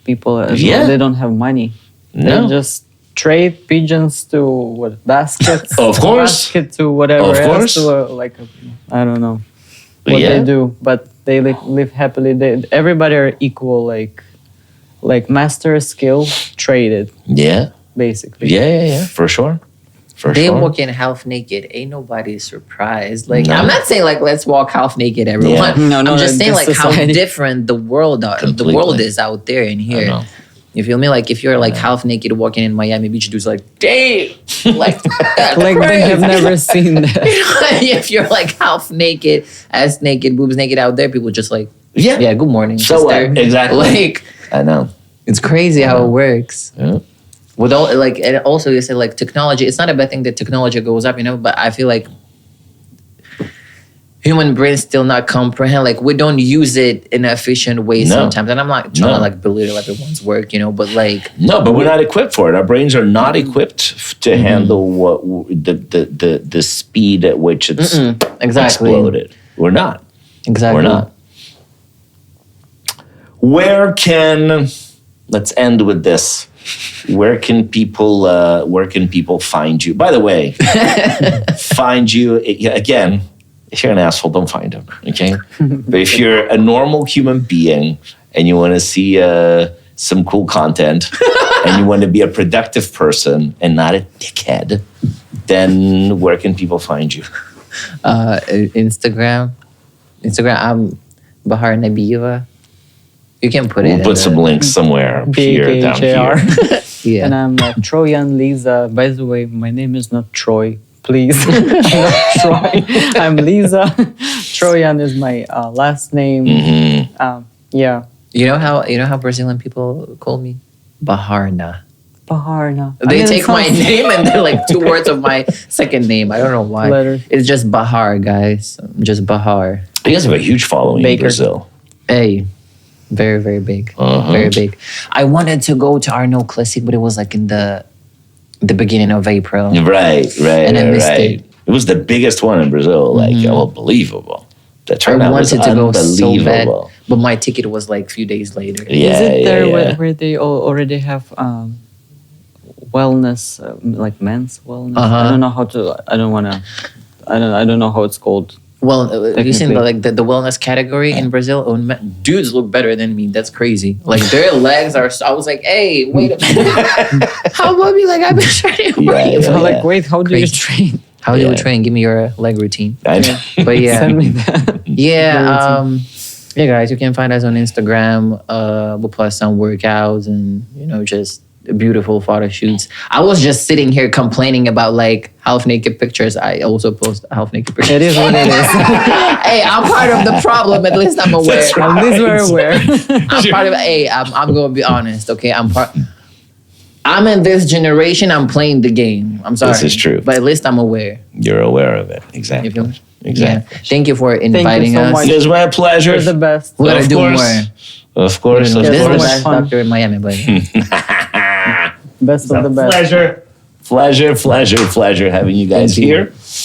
people as well, they don't have money. No. They just trade pigeons to baskets. Of course. Basket to whatever Of else. course. I don't know what they do, but they live happily. Everybody are equal, like master skill traded. Yeah. Basically. Yeah. For sure. They walking half naked. Ain't nobody surprised. Like, No. I'm not saying like let's walk half naked, everyone. Yeah. No, I'm just saying like how society. different the world is out there and here. know. You feel me? Like if you're like half naked walking in Miami Beach, dudes like, damn, like that's Like they have crazy. never seen that. If you're like half naked, ass naked, boobs naked out there, people just like, Yeah. yeah, good morning. So sister. exactly. Like I know. it's crazy how it works. Yeah. With all like, and also you say like technology. It's not a bad thing that technology goes up, but I feel like human brains still not comprehend. Like we don't use it in an efficient way sometimes. And I'm not trying to like belittle everyone's work, but like No, but we're not equipped for it. Our brains are not equipped to handle what the speed at which it's exactly. exploded. We're not. Exactly. We're not. Let's end with this. Where can people find you? By the way, find you again. If you're an asshole, don't find him. Okay, but if you're a normal human being and you want to see some cool content and you want to be a productive person and not a dickhead, then where can people find you? Instagram, I'm Bakhar Nabieva. You can put it. We'll put some links somewhere up here, down BHAR. here. Yeah. And I'm Troyan Liza. By the way, my name is not Troy. Please, I'm not Troy. I'm Liza. Troyan is my last name. Yeah. You know how Brazilian people call me? Baharna. Baharna. They take my name and they're like 2 words of my second name. I don't know why. Letters. It's just Bahar, guys. Just Bahar. You guys have a huge following in Brazil. Hey, very, very big. Very big. I wanted to go to Arnold Classic, but it was like in the beginning of April. Right. And I missed it. It was the biggest one in Brazil. Like, unbelievable. The I turnout was wanted to go so bad, unbelievable. but my ticket was like a few days later. Yeah, Is it there yeah. where they already have wellness, like men's wellness? I don't know how to. I don't know how it's called. Well, you seen Technically. the wellness category in Brazil? Dudes look better than me. That's crazy. Like their legs are. I was like, hey, wait a minute. How about me? Like I've been training for you. So like, wait, how do you Crazy. train? How do we train? Give me your leg routine. I know. But yeah, Send me that. yeah. Yeah, guys, you can find us on Instagram. We'll post some workouts and just beautiful photo shoots. I was just sitting here complaining about like half naked pictures. I also post half naked pictures. It is what it is. Hey, I'm part of the problem. At least I'm aware. That's right. At least we're aware. I'm part of it. Hey, I'm going to be honest. Okay, I'm in this generation. I'm playing the game. I'm sorry. This is true. But at least I'm aware. You're aware of it. You Exactly. feel me? Exactly. Yeah. Thank you for inviting so us. much. It was my pleasure. You're the best. We gotta Of do course. more. Of course. This Of is the course. best Fun. doctor in Miami, but Best of the best. Pleasure having you guys Thank you. here.